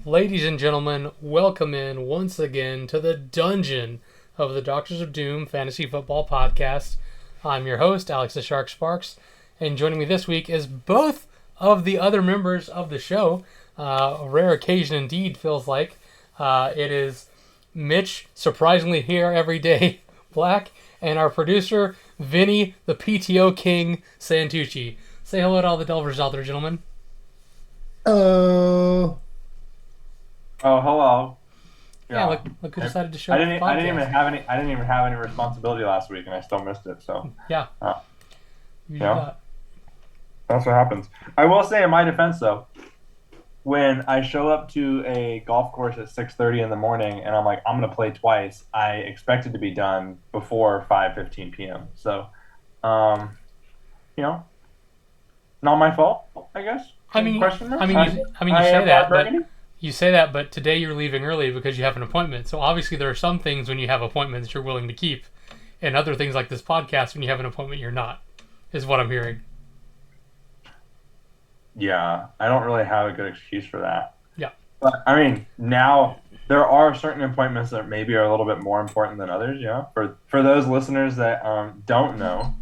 Ladies and gentlemen, welcome in once again to the dungeon of the Doctors of Doom Fantasy Football Podcast. I'm your host, Alex the Shark Sparks, and joining me this week is both of the other members of the show. A rare occasion indeed, feels like. It is Mitch, surprisingly here every day, Black, and our producer, Vinny, the PTO King, Santucci. Say hello to all the Delvers out there, gentlemen. Hello. Oh, hello. Yeah, look who decided to show I up. didn't even have any responsibility last week, and I still missed it. So Yeah. You did yeah. that. That's what happens. I will say, in my defense, though, when I show up to a golf course at 6:30 in the morning, and I'm like, I'm gonna play twice, I expected to be done before 5:15 p.m. So, not my fault, I guess. You say that, but today you're leaving early because you have an appointment. So obviously there are some things when you have appointments you're willing to keep, and other things like this podcast when you have an appointment you're not, is what I'm hearing. Yeah, I don't really have a good excuse for that. Yeah. But, I mean, now there are certain appointments that maybe are a little bit more important than others, For those listeners that don't know,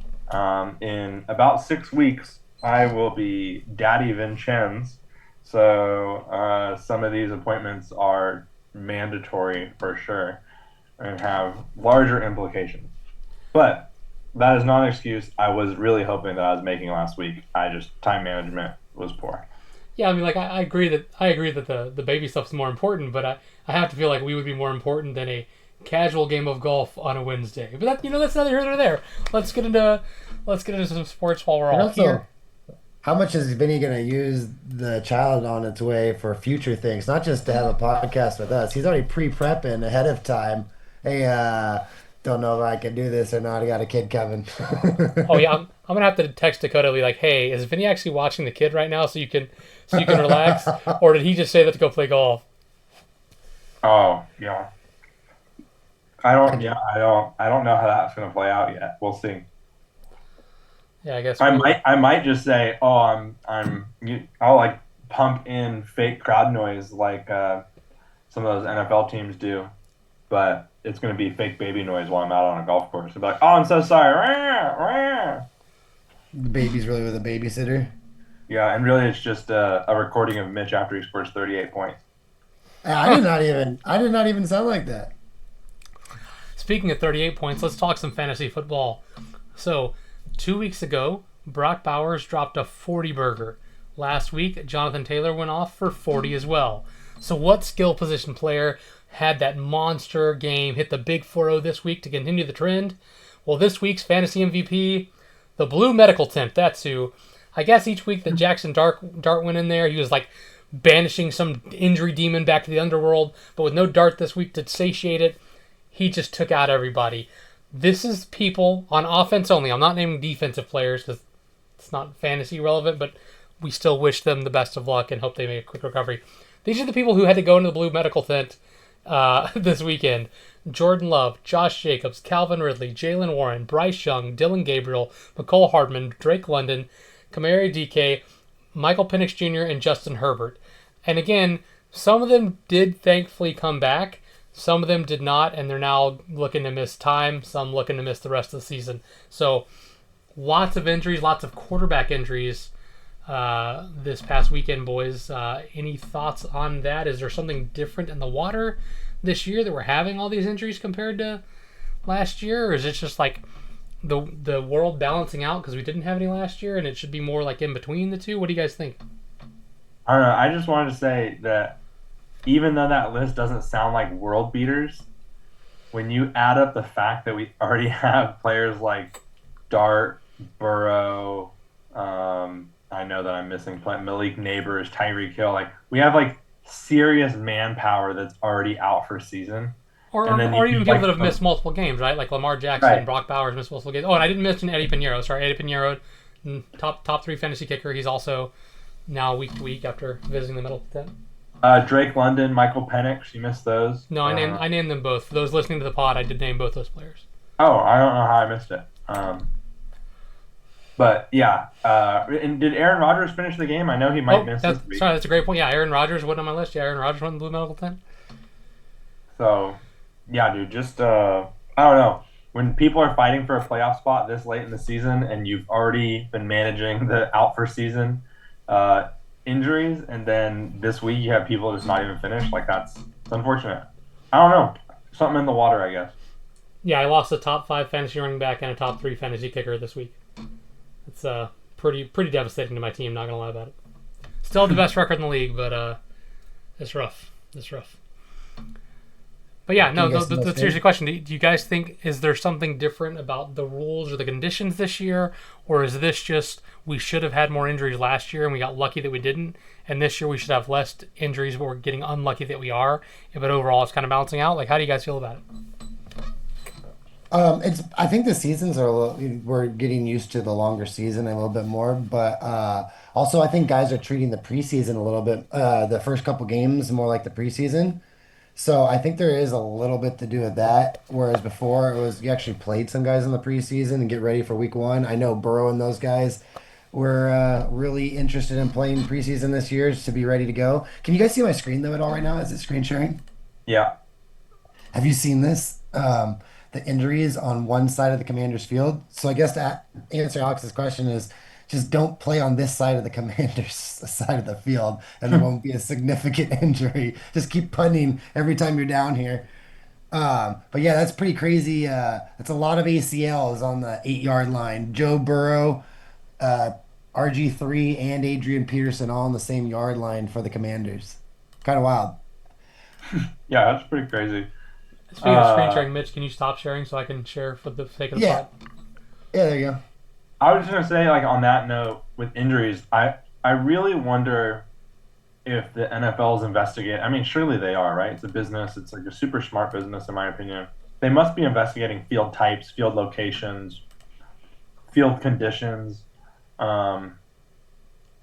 in about 6 weeks, I will be Daddy Vincenz. So some of these appointments are mandatory for sure and have larger implications. But that is not an excuse. I was really hoping that I was making last week. Time management was poor. Yeah, I mean, I agree that the baby stuff's more important, but I have to feel like we would be more important than a casual game of golf on a Wednesday. But that's neither here nor there. Let's get into some sports while we're all here. How much is Vinny going to use the child on its way for future things? Not just to have a podcast with us. He's already pre-prepping ahead of time. Hey, don't know if I can do this or not. I got a kid coming. Oh yeah, I'm gonna have to text Dakota and be like, "Hey, is Vinny actually watching the kid right now so you can relax, or did he just say that to go play golf?" Oh yeah. I don't know how that's gonna play out yet. We'll see. Yeah, I guess I might just say, I'll like pump in fake crowd noise like some of those NFL teams do, but it's gonna be fake baby noise while I'm out on a golf course. I'll be like, "Oh, I'm so sorry." The baby's really with a babysitter. Yeah, and really it's just a recording of Mitch after he scores 38 points. I did not even sound like that. Speaking of 38 points, let's talk some fantasy football. So, 2 weeks ago, Brock Bowers dropped a 40 burger. Last week, Jonathan Taylor went off for 40 as well. So what skill position player had that monster game, hit the big 4-0 this week to continue the trend? Well, this week's fantasy MVP, the Blue Medical Tent, that's who. I guess each week that Jackson Dart went in there, he was like banishing some injury demon back to the underworld, but with no Dart this week to satiate it, he just took out everybody. This is people on offense only. I'm not naming defensive players because it's not fantasy relevant, but we still wish them the best of luck and hope they make a quick recovery. These are the people who had to go into the Blue Medical Tent this weekend. Jordan Love, Josh Jacobs, Calvin Ridley, Jalen Warren, Bryce Young, Dylan Gabriel, McCole Hardman, Drake London, Kamari DK, Michael Penix Jr., and Justin Herbert. And again, some of them did thankfully come back. Some of them did not, and they're now looking to miss time. Some looking to miss the rest of the season. So lots of injuries, lots of quarterback injuries this past weekend, boys. Any thoughts on that? Is there something different in the water this year that we're having all these injuries compared to last year? Or is it just like the world balancing out because we didn't have any last year and it should be more like in between the two? What do you guys think? I don't know. I just wanted to say that even though that list doesn't sound like world beaters, when you add up the fact that we already have players like Dart, Burrow, I know that I'm missing Malik Neighbors, Tyreek Hill, like we have like serious manpower that's already out for season. Or even people that have missed multiple games, right? Like Lamar Jackson, right. Brock Bowers missed multiple games. Oh, and I didn't mention Eddie Pinheiro. Sorry, Eddie Pinheiro, top 3 fantasy kicker. He's also now week to week after visiting the middle 10. Drake London, Michael Penix, you missed those. No, I named them both. For those listening to the pod, I did name both those players. Oh, I don't know how I missed it. But yeah, and did Aaron Rodgers finish the game? I know he might miss this week. Sorry, that's a great point. Yeah, Aaron Rodgers went on my list. Yeah, Aaron Rodgers went in the blue medical tent. So, yeah, dude, just I don't know. When people are fighting for a playoff spot this late in the season, and you've already been managing the out for season injuries, and then this week you have people just not even finish, like it's unfortunate. I don't know, something in the water, I guess. Yeah, I lost a top 5 fantasy running back and a top 3 fantasy kicker this week. It's pretty devastating to my team. Not gonna lie about it. Still have the best record in the league, but it's rough. It's rough. But yeah, no, that's seriously a question. Do you guys think, is there something different about the rules or the conditions this year? Or is this just, we should have had more injuries last year and we got lucky that we didn't, and this year we should have less injuries but we're getting unlucky that we are, but overall it's kind of balancing out? Like, how do you guys feel about it? I think the seasons are we're getting used to the longer season a little bit more, but also I think guys are treating the preseason a little bit, the first couple games more like the preseason. So I think there is a little bit to do with that. Whereas before it was you actually played some guys in the preseason and get ready for week one. I know Burrow and those guys were really interested in playing preseason this year to be ready to go. Can you guys see my screen though at all right now? Is it screen sharing? Yeah. Have you seen this? The injuries on one side of the Commanders field. So I guess to answer Alex's question is just don't play on this side of the Commanders side of the field, and there won't be a significant injury. Just keep punting every time you're down here. But yeah, that's pretty crazy. That's a lot of ACLs on the 8 yard line. Joe Burrow, uh, RG3, and Adrian Peterson all on the same yard line for the Commanders. Kind of wild. Yeah, that's pretty crazy. Speaking of screen sharing, Mitch, can you stop sharing so I can share for the sake of the Yeah, pod? yeah, there you go. I was just gonna say, like on that note, with injuries, I really wonder if the NFL is investigating. I mean, surely they are, right? It's a business. It's like a super smart business, in my opinion. They must be investigating field types, field locations, field conditions. Um,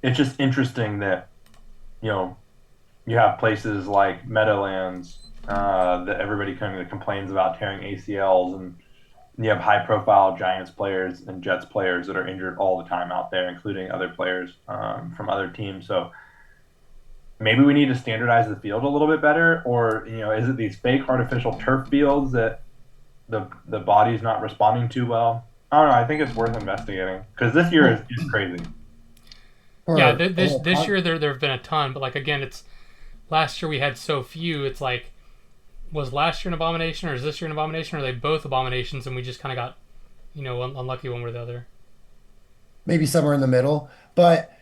it's just interesting that you know you have places like Meadowlands that everybody kind of complains about tearing ACLs, and you have high-profile Giants players and Jets players that are injured all the time out there, including other players from other teams. So maybe we need to standardize the field a little bit better, or is it these fake artificial turf fields that the body's not responding too well? I don't know. I think it's worth investigating because this year is crazy. Yeah, this year there have been a ton, but like again, it's last year we had so few. It's like, was last year an abomination or is this year an abomination? Or are they both abominations and we just kind of got, unlucky one way or the other? Maybe somewhere in the middle, but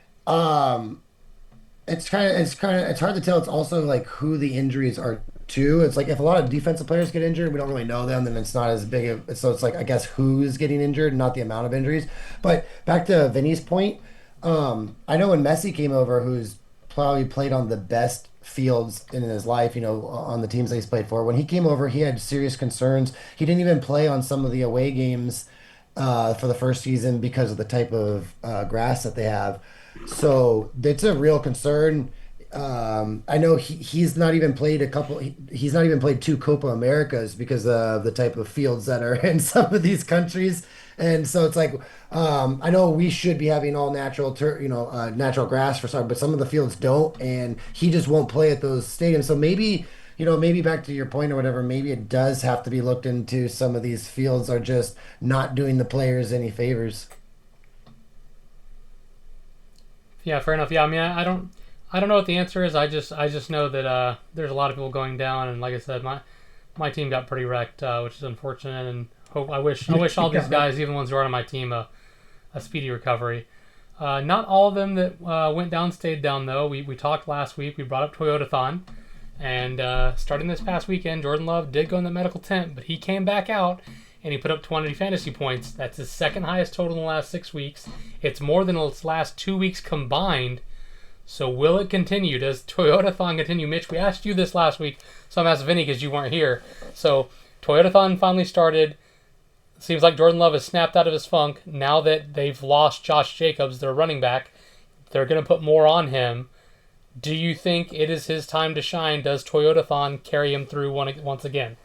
it's hard to tell. It's also like who the injuries are to. It's like if a lot of defensive players get injured, we don't really know them, then it's not as big of. So it's like I guess who's getting injured, not the amount of injuries. But back to Vinny's point, I know when Messi came over, who's probably played on the best fields in his life, on the teams that he's played for. When he came over, he had serious concerns. He didn't even play on some of the away games for the first season because of the type of grass that they have. So it's a real concern. I know he's not even played he's not even played 2 Copa Americas because of the type of fields that are in some of these countries. And so it's like, I know we should be having all natural, natural grass for some, but some of the fields don't, and he just won't play at those stadiums. So maybe back to your point or whatever, maybe it does have to be looked into. Some of these fields are just not doing the players any favors. Yeah, fair enough. Yeah, I mean, I don't know what the answer is. I just know that there's a lot of people going down, and like I said, my team got pretty wrecked, which is unfortunate. And I wish all these guys, even ones who aren't on my team, a speedy recovery. Not all of them that went down stayed down though. We talked last week. We brought up Toyotathon, and starting this past weekend, Jordan Love did go in the medical tent, but he came back out and he put up 20 fantasy points. That's his second highest total in the last 6 weeks. It's more than its last 2 weeks combined. So will it continue? Does Toyotathon continue? Mitch, we asked you this last week, so I'm asking Vinny because you weren't here. So Toyotathon finally started. Seems like Jordan Love has snapped out of his funk. Now that they've lost Josh Jacobs, their running back, they're going to put more on him. Do you think it is his time to shine? Does Toyotathon carry him through once again?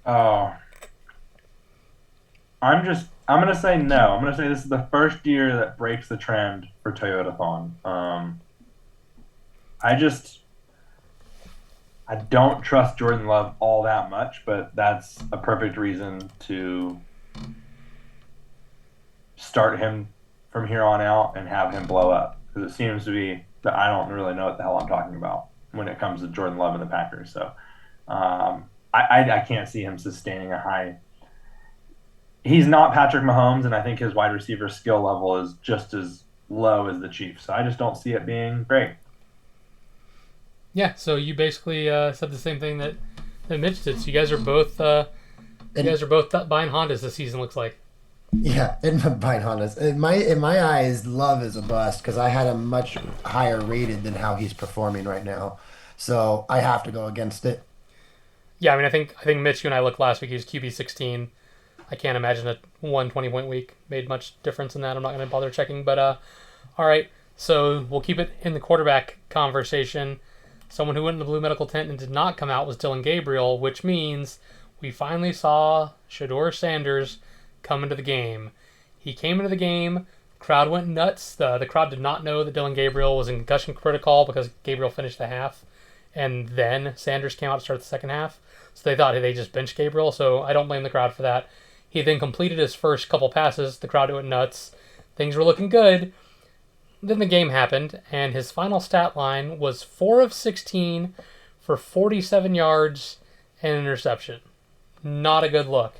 Oh, I'm gonna say no. I'm gonna say this is the first year that breaks the trend for Toyotathon. I just I don't trust Jordan Love all that much, but that's a perfect reason to start him from here on out and have him blow up. Because it seems to be that I don't really know what the hell I'm talking about when it comes to Jordan Love and the Packers. So I can't see him sustaining a high. He's not Patrick Mahomes, and I think his wide receiver skill level is just as low as the Chiefs. So I just don't see it being great. Yeah, so you basically said the same thing that Mitch did. So you guys are both buying Hondas this season. Looks like. Yeah, behind Hondas. In my eyes, Love is a bust because I had him much higher rated than how he's performing right now. So I have to go against it. Yeah, I mean, I think Mitch, you and I looked last week. He was QB 16. I can't imagine a 120-point week made much difference in that. I'm not going to bother checking. But all right, so we'll keep it in the quarterback conversation. Someone who went in the blue medical tent and did not come out was Dylan Gabriel, which means we finally saw Shedeur Sanders come into the game. He came into the game. Crowd went nuts. The crowd did not know that Dylan Gabriel was in concussion protocol because Gabriel finished the half, and then Sanders came out to start the second half. So they thought, hey, they just benched Gabriel. So I don't blame the crowd for that. He then completed his first couple passes. The crowd went nuts. Things were looking good. Then the game happened, and his final stat line was 4 of 16 for 47 yards and an interception. Not a good look.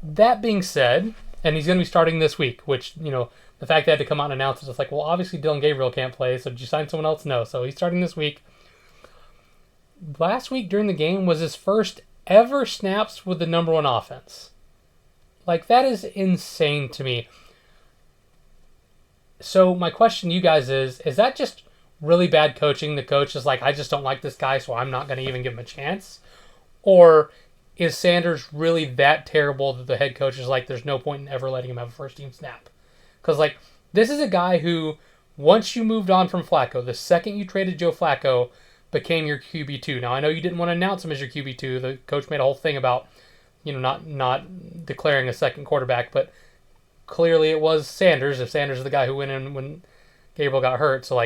That being said, and he's going to be starting this week, which, the fact they had to come out and announce it, it's like, well, obviously Dylan Gabriel can't play, so did you sign someone else? No. So he's starting this week. Last week during the game was his first ever snaps with the number one offense. Like, that is insane to me. So my question to you guys is that just really bad coaching? The coach is like, I just don't like this guy, so I'm not going to even give him a chance? Or is Sanders really that terrible that the head coach is like, there's no point in ever letting him have a first-team snap? Because, this is a guy who, once you moved on from Flacco, the second you traded Joe Flacco, became your QB2. Now, I know you didn't want to announce him as your QB2. The coach made a whole thing about, not declaring a second quarterback, but clearly it was Sanders, if Sanders is the guy who went in when Gabriel got hurt. So,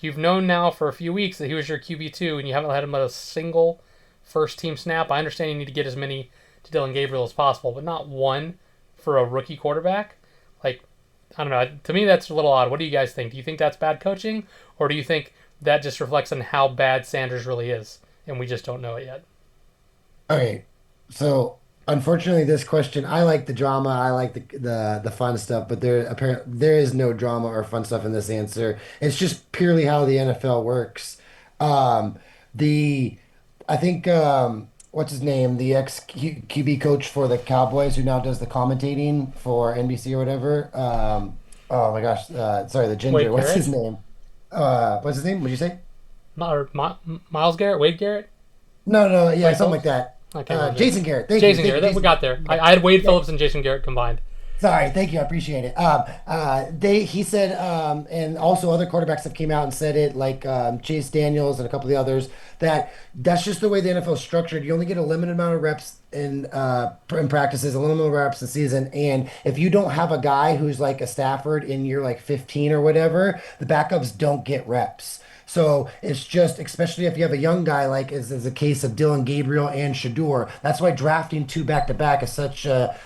you've known now for a few weeks that he was your QB2, and you haven't had him at a single first-team snap. I understand you need to get as many to Dylan Gabriel as possible, but not one for a rookie quarterback. I don't know. To me, that's a little odd. What do you guys think? Do you think that's bad coaching, or do you think that just reflects on how bad Sanders really is, and we just don't know it yet? Okay, so unfortunately, this question, I like the drama, I like the fun stuff, but there is no drama or fun stuff in this answer. It's just purely how the NFL works. The I think what's his name, the ex QB coach for the Cowboys who now does the commentating for NBC or whatever. Oh my gosh, sorry, the Wade ginger. What's Garrett? his name? What's his name? What'd you say? Miles Garrett? Wade Garrett? No, no, yeah, Wade something like Phillips? that. I can't remember. Jason Garrett. Thank Jason you, Garrett. We Jason. got there. I had Wade Phillips and Jason Garrett combined. Sorry, thank you. I appreciate it. He said, and also other quarterbacks have came out and said it, like Chase Daniels and a couple of the others, that's just the way the NFL is structured. You only get a limited amount of reps in practices, a limited amount of reps in season, and if you don't have a guy who's like a Stafford in year 15 or whatever, the backups don't get reps. So it's just, especially if you have a young guy like is the case of Dylan Gabriel and Shedeur. That's why drafting two back to back is such a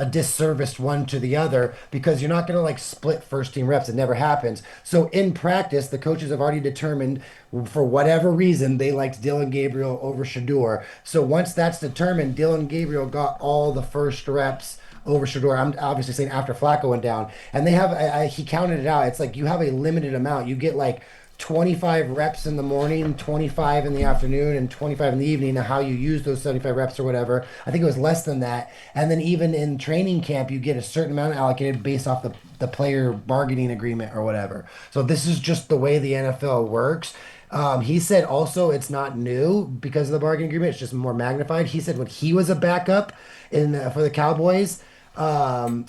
disservice one to the other because you're not going to split first team reps. It never happens. So in practice, the coaches have already determined for whatever reason they liked Dylan Gabriel over Shedeur. So once that's determined, Dylan Gabriel got all the first reps over Shedeur. I'm obviously saying after Flacco went down, and they have he counted it out. It's like you have a limited amount. You get 25 reps in the morning, 25 in the afternoon, and 25 in the evening, and how you use those 75 reps or whatever. I think it was less than that. And then even in training camp, you get a certain amount allocated based off the player bargaining agreement or whatever. So this is just the way the NFL works. He said also it's not new because of the bargaining agreement. It's just more magnified. He said when he was a backup for the Cowboys,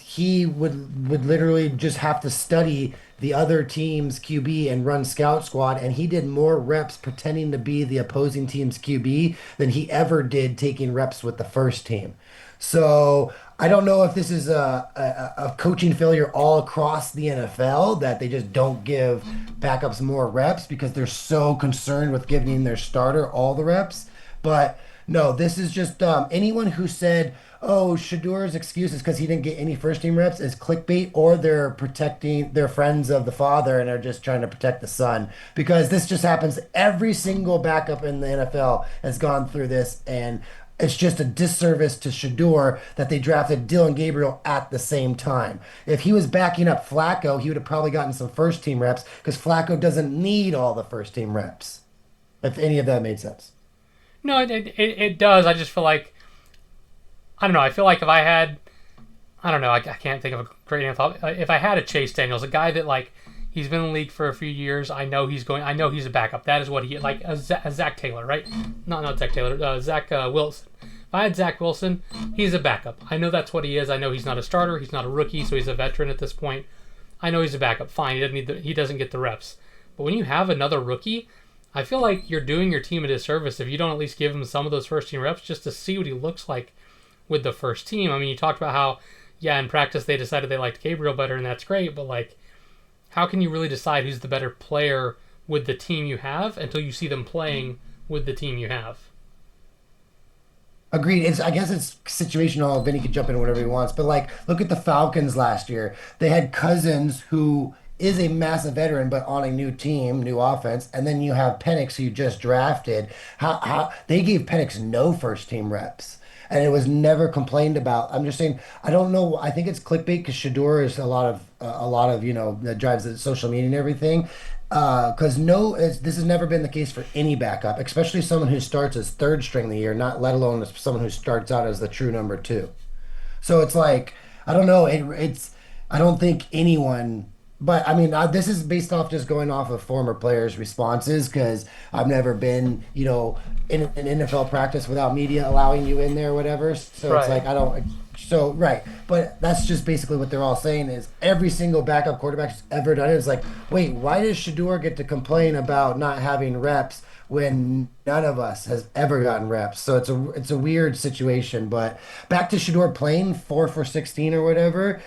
he would literally just have to study the other team's QB and run scout squad, and he did more reps pretending to be the opposing team's QB than he ever did taking reps with the first team. So I don't know if this is a coaching failure all across the NFL that they just don't give backups more reps because they're so concerned with giving their starter all the reps. But no, this is just anyone who said, "Oh, Shadeur's excuse is because he didn't get any first team reps" is clickbait, or they're protecting their friends of the father and are just trying to protect the son. Because this just happens. Every single backup in the NFL has gone through this, and it's just a disservice to Shedeur that they drafted Dylan Gabriel at the same time. If he was backing up Flacco, he would have probably gotten some first team reps because Flacco doesn't need all the first team reps. If any of that made sense. No, it does. I just feel like, I don't know. I feel like if I had, I don't know. I can't think of a great example. If I had a Chase Daniels, a guy that like he's been in the league for a few years, I know he's going. I know he's a backup. That is what he like. A Zach Taylor, right? Not Zach Taylor. Zach Wilson. If I had Zach Wilson, he's a backup. I know that's what he is. I know he's not a starter. He's not a rookie, so he's a veteran at this point. I know he's a backup. Fine. He doesn't get the reps. But when you have another rookie, I feel like you're doing your team a disservice if you don't at least give him some of those first team reps just to see what he looks like with the first team. I mean, you talked about how, yeah, in practice they decided they liked Gabriel better, and that's great, but like, how can you really decide who's the better player with the team you have until you see them playing with the team you have? Agreed. I guess it's situational. Vinny could jump in whatever he wants, but like, look at the Falcons last year. They had Cousins, who is a massive veteran, but on a new team, new offense, and then you have Penix, who you just drafted. How they gave Penix no first team reps, and it was never complained about. I'm just saying, I don't know. I think it's clickbait because Shador is a lot of that drives the social media and everything. Because no, this has never been the case for any backup, especially someone who starts as third string the year, not let alone as someone who starts out as the true number two. So it's like I don't know. It's I don't think anyone. But I mean, this is based off just going off of former players' responses because I've never been, in an NFL practice without media allowing you in there or whatever. So it's Right. like I don't. So right, but that's just basically what they're all saying is every single backup quarterback who's ever done it is like, wait, why does Shador get to complain about not having reps when none of us has ever gotten reps? So it's a weird situation. But back to Shador playing 4 for 16 or whatever.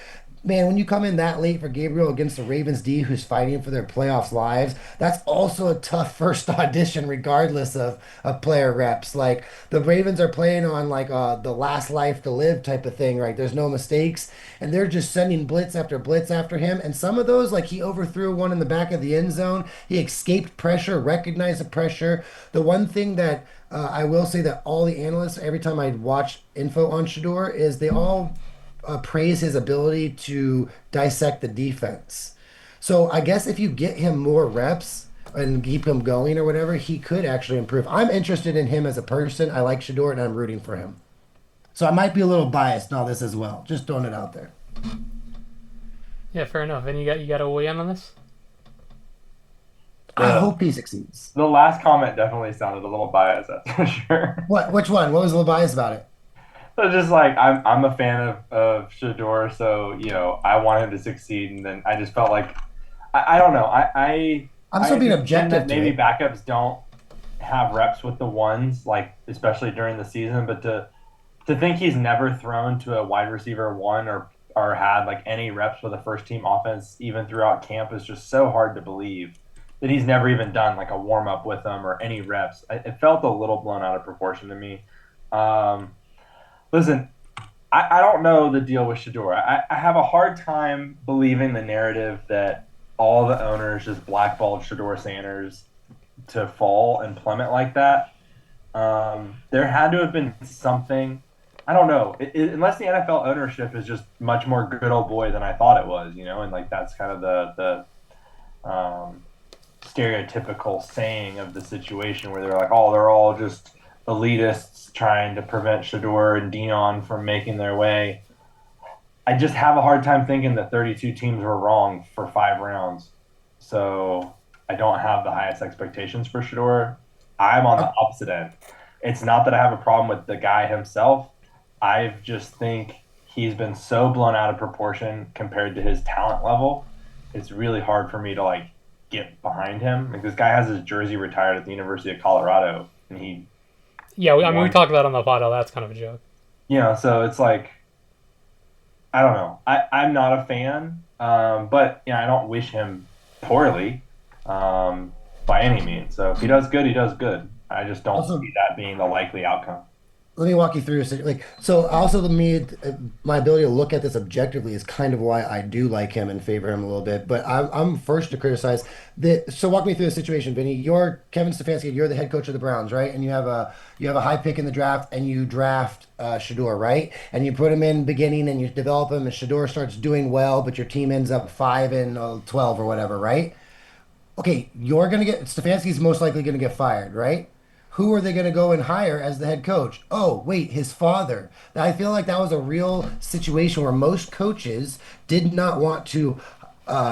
Man, when you come in that late for Gabriel against the Ravens D, who's fighting for their playoffs lives, that's also a tough first audition, regardless of player reps. Like the Ravens are playing on like the last life to live type of thing, right? There's no mistakes, and they're just sending blitz after him. And some of those, like he overthrew one in the back of the end zone. He escaped pressure, recognized the pressure. The one thing that I will say that all the analysts, every time I watch info on Shador, is they all praise his ability to dissect the defense. So I guess if you get him more reps and keep him going or whatever, he could actually improve. I'm interested in him as a person. I like Shador and I'm rooting for him. So I might be a little biased in all this as well. Just throwing it out there. Yeah, fair enough. And you got a weigh in on this? I The hope he succeeds. the last comment definitely sounded a little biased, that's for sure. What? Which one? What was a little biased about it? So just like I'm a fan of Shador, so I want him to succeed, and then I just felt like I don't know. I'm I still being understand objective that to maybe it. backups don't have reps with the ones, like especially during the season, but to think he's never thrown to a wide receiver one or had like any reps with a first team offense even throughout camp is just so hard to believe that he's never even done like a warm up with them or any reps. It felt a little blown out of proportion to me. Um, Listen, I don't know the deal with Shador. I have a hard time believing the narrative that all the owners just blackballed Shedeur Sanders to fall and plummet like that. There had to have been something. I don't know. Unless the NFL ownership is just much more good old boy than I thought it was, and like that's kind of the stereotypical saying of the situation where they're like, oh, they're all just elitists trying to prevent Shedeur and Dion from making their way. I just have a hard time thinking that 32 teams were wrong for 5 rounds. So I don't have the highest expectations for Shedeur. I'm on the opposite end. It's not that I have a problem with the guy himself. I just think he's been so blown out of proportion compared to his talent level. It's really hard for me to like get behind him. Like this guy has his jersey retired at the University of Colorado, and he Yeah, I mean, we won. talked about it on the pod. How that's kind of a joke. So it's like I don't know. I'm not a fan, but I don't wish him poorly by any means. So if he does good, he does good. I just don't Also, see that being the likely outcome. let me walk you through so also the me my ability to look at this objectively is kind of why I do like him and favor him a little bit. But I'm first to criticize the. So walk me through the situation, Vinny. You're Kevin Stefanski. You're the head coach of the Browns, right? And you have a high pick in the draft, and you draft Shedeur, right? And you put him in beginning, and you develop him, and Shedeur starts doing well, but your team ends up 5-12 or whatever, right? Okay, you're gonna get Stefanski's most likely gonna get fired, right? Who are they gonna go and hire as the head coach? Oh, wait, his father. I feel like that was a real situation where most coaches did not want to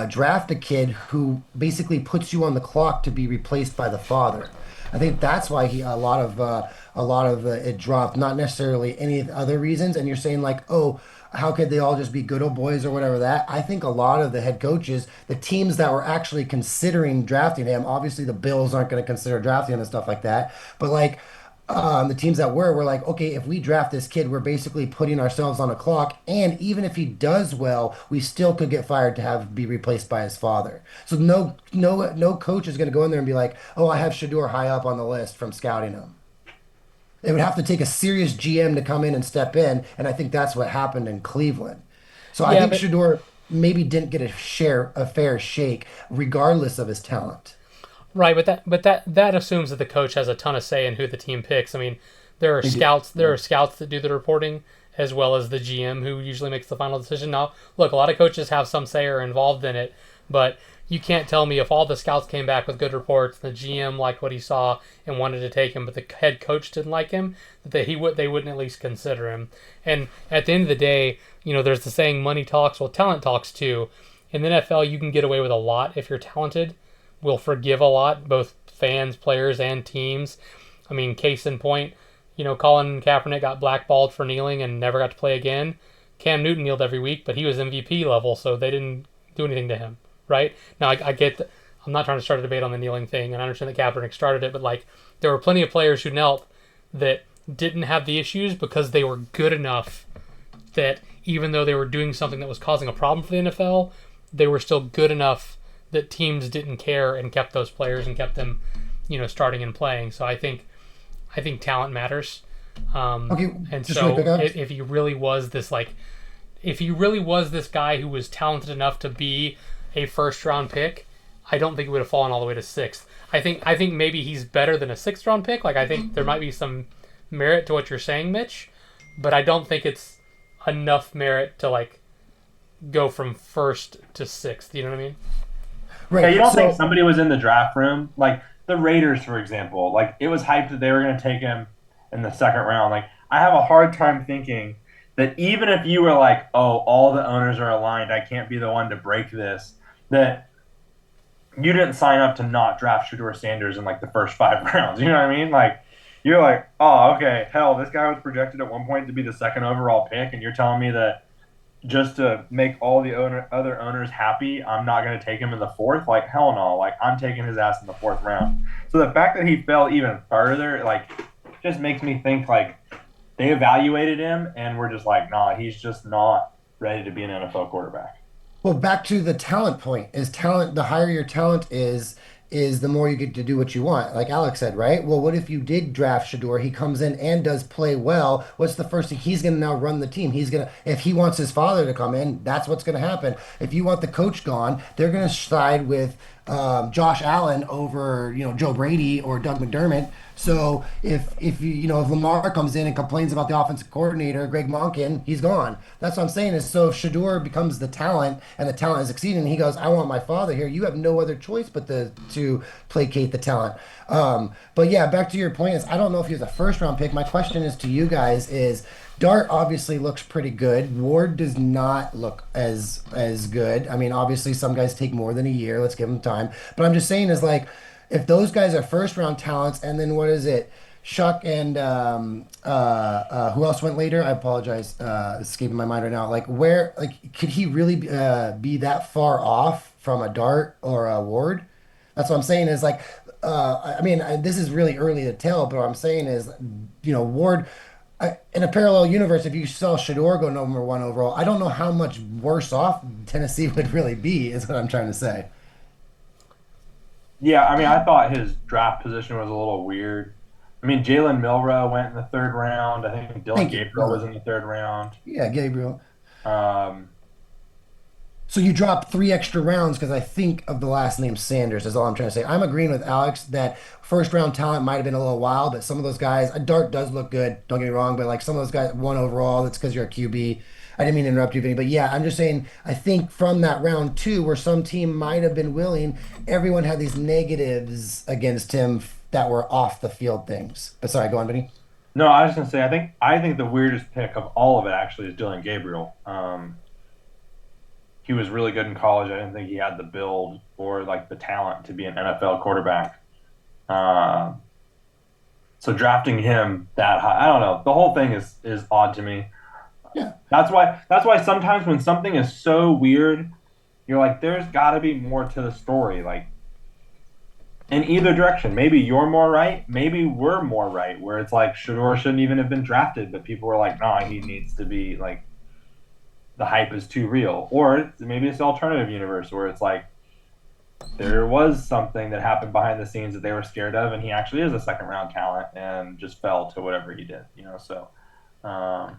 draft a kid who basically puts you on the clock to be replaced by the father. I think that's why a lot of it dropped, not necessarily any other reasons. And you're saying like, oh, how could they all just be good old boys or whatever that? I think a lot of the head coaches, the teams that were actually considering drafting him, obviously the Bills aren't going to consider drafting him and stuff like that. But like the teams that were like, okay, if we draft this kid, we're basically putting ourselves on a clock. And even if he does well, we still could get fired to have be replaced by his father. So no coach is going to go in there and be like, oh, I have Shador high up on the list from scouting him. It would have to take a serious GM to come in and step in, and I think that's what happened in Cleveland. So I Yeah, think but Shador maybe didn't get a fair shake, regardless of his talent. right, but that assumes that the coach has a ton of say in who the team picks. I mean, there are They do. scouts. There are scouts that do the reporting as well as the GM who usually makes the final decision. Now, look, a lot of coaches have some say or are involved in it, but you can't tell me if all the scouts came back with good reports, the GM liked what he saw and wanted to take him, but the head coach didn't like him, that they wouldn't at least consider him. And at the end of the day, there's the saying, money talks, well, talent talks too. In the NFL, you can get away with a lot if you're talented. Will forgive a lot, both fans, players, and teams. I mean, case in point, Colin Kaepernick got blackballed for kneeling and never got to play again. Cam Newton kneeled every week, but he was MVP level, so they didn't do anything to him, right? Now, I get that. I'm not trying to start a debate on the kneeling thing, and I understand that Kaepernick started it, but like, there were plenty of players who knelt that didn't have the issues because they were good enough that even though they were doing something that was causing a problem for the NFL, they were still good enough that teams didn't care and kept those players and kept them, starting and playing. So I think talent matters. Okay, And just really so quick, Alex. if he really was this if he really was this guy who was talented enough to be a first round pick, I don't think he would have fallen all the way to sixth. I think maybe he's better than a sixth round pick. Like I think there might be some merit to what you're saying, Mitch, but I don't think it's enough merit to like go from first to sixth. You know what I mean? Yeah, you Right. don't think So somebody was in the draft room? Like the Raiders, for example, like it was hyped that they were going to take him in the second round. Like I have a hard time thinking that even if you were like, oh, all the owners are aligned, I can't be the one to break this, that you didn't sign up to not draft Shedeur Sanders in like the first 5 rounds. You know what I mean? Like you're like, oh, okay, hell, this guy was projected at one point to be the second overall pick, and you're telling me that just to make all the other owners happy, I'm not going to take him in the fourth. Like hell no. Like I'm taking his ass in the fourth round. So the fact that he fell even further, like, just makes me think like they evaluated him and were just like, nah, he's just not ready to be an NFL quarterback. Well, back to the talent point. Is talent the higher your talent is the more you get to do what you want. Like Alex said, right? Well, what if you did draft Shador? He comes in and does play well. What's the first thing? He's going to now run the team. If he wants his father to come in, that's what's going to happen. If you want the coach gone, they're going to side with Josh Allen over Joe Brady or Doug McDermott. So if Lamar comes in and complains about the offensive coordinator Greg Monken, he's gone. That's what I'm saying is, so if Shador becomes the talent and the talent is exceeding, and he goes, I want my father here. You have no other choice but to placate the talent. But yeah, back to your point is, I don't know if he was a first round pick. My question is to you guys is, Dart obviously looks pretty good. Ward does not look as good. I mean, obviously some guys take more than a year. Let's give them time. But I'm just saying is like, if those guys are first round talents, and then what is it? Shuck and who else went later? I apologize, it's escaping my mind right now. Like where, like could he really be that far off from a Dart or a Ward? That's what I'm saying is like, I mean, this is really early to tell, but what I'm saying is, Ward. In a parallel universe, if you saw Shedeur go number one overall, I don't know how much worse off Tennessee would really be, is what I'm trying to say. Yeah, I mean, I thought his draft position was a little weird. I mean, Jalen Milroe went in the third round. I think Dylan Thank you. Gabriel was in the third round. Yeah, Gabriel. Um, So you drop three extra rounds because I think of the last name Sanders, is all I'm trying to say. I'm agreeing with Alex that first round talent might have been a little wild, but some of those guys, Dart does look good, don't get me wrong, but like some of those guys, one overall, that's because you're a QB. I didn't mean to interrupt you, Vinny, but yeah, I'm just saying, I think from that round two, where some team might have been willing, everyone had these negatives against him that were off the field things. But sorry, go on, Vinny. no, I was going to say, I think the weirdest pick of all of it actually is Dylan Gabriel. He was really good in college. I didn't think he had the build or like the talent to be an NFL quarterback. Uh, so drafting him that high, I don't know. The whole thing is odd to me. Yeah. That's why sometimes when something is so weird, you're like, there's got to be more to the story. Like in either direction, maybe you're more right, maybe we're more right. Where it's like Shador shouldn't even have been drafted, but people were like, nah, he needs to be like the hype is too real. Or maybe it's the alternative universe where it's like there was something that happened behind the scenes that they were scared of, and he actually is a second round talent and just fell to whatever he did. So. Um,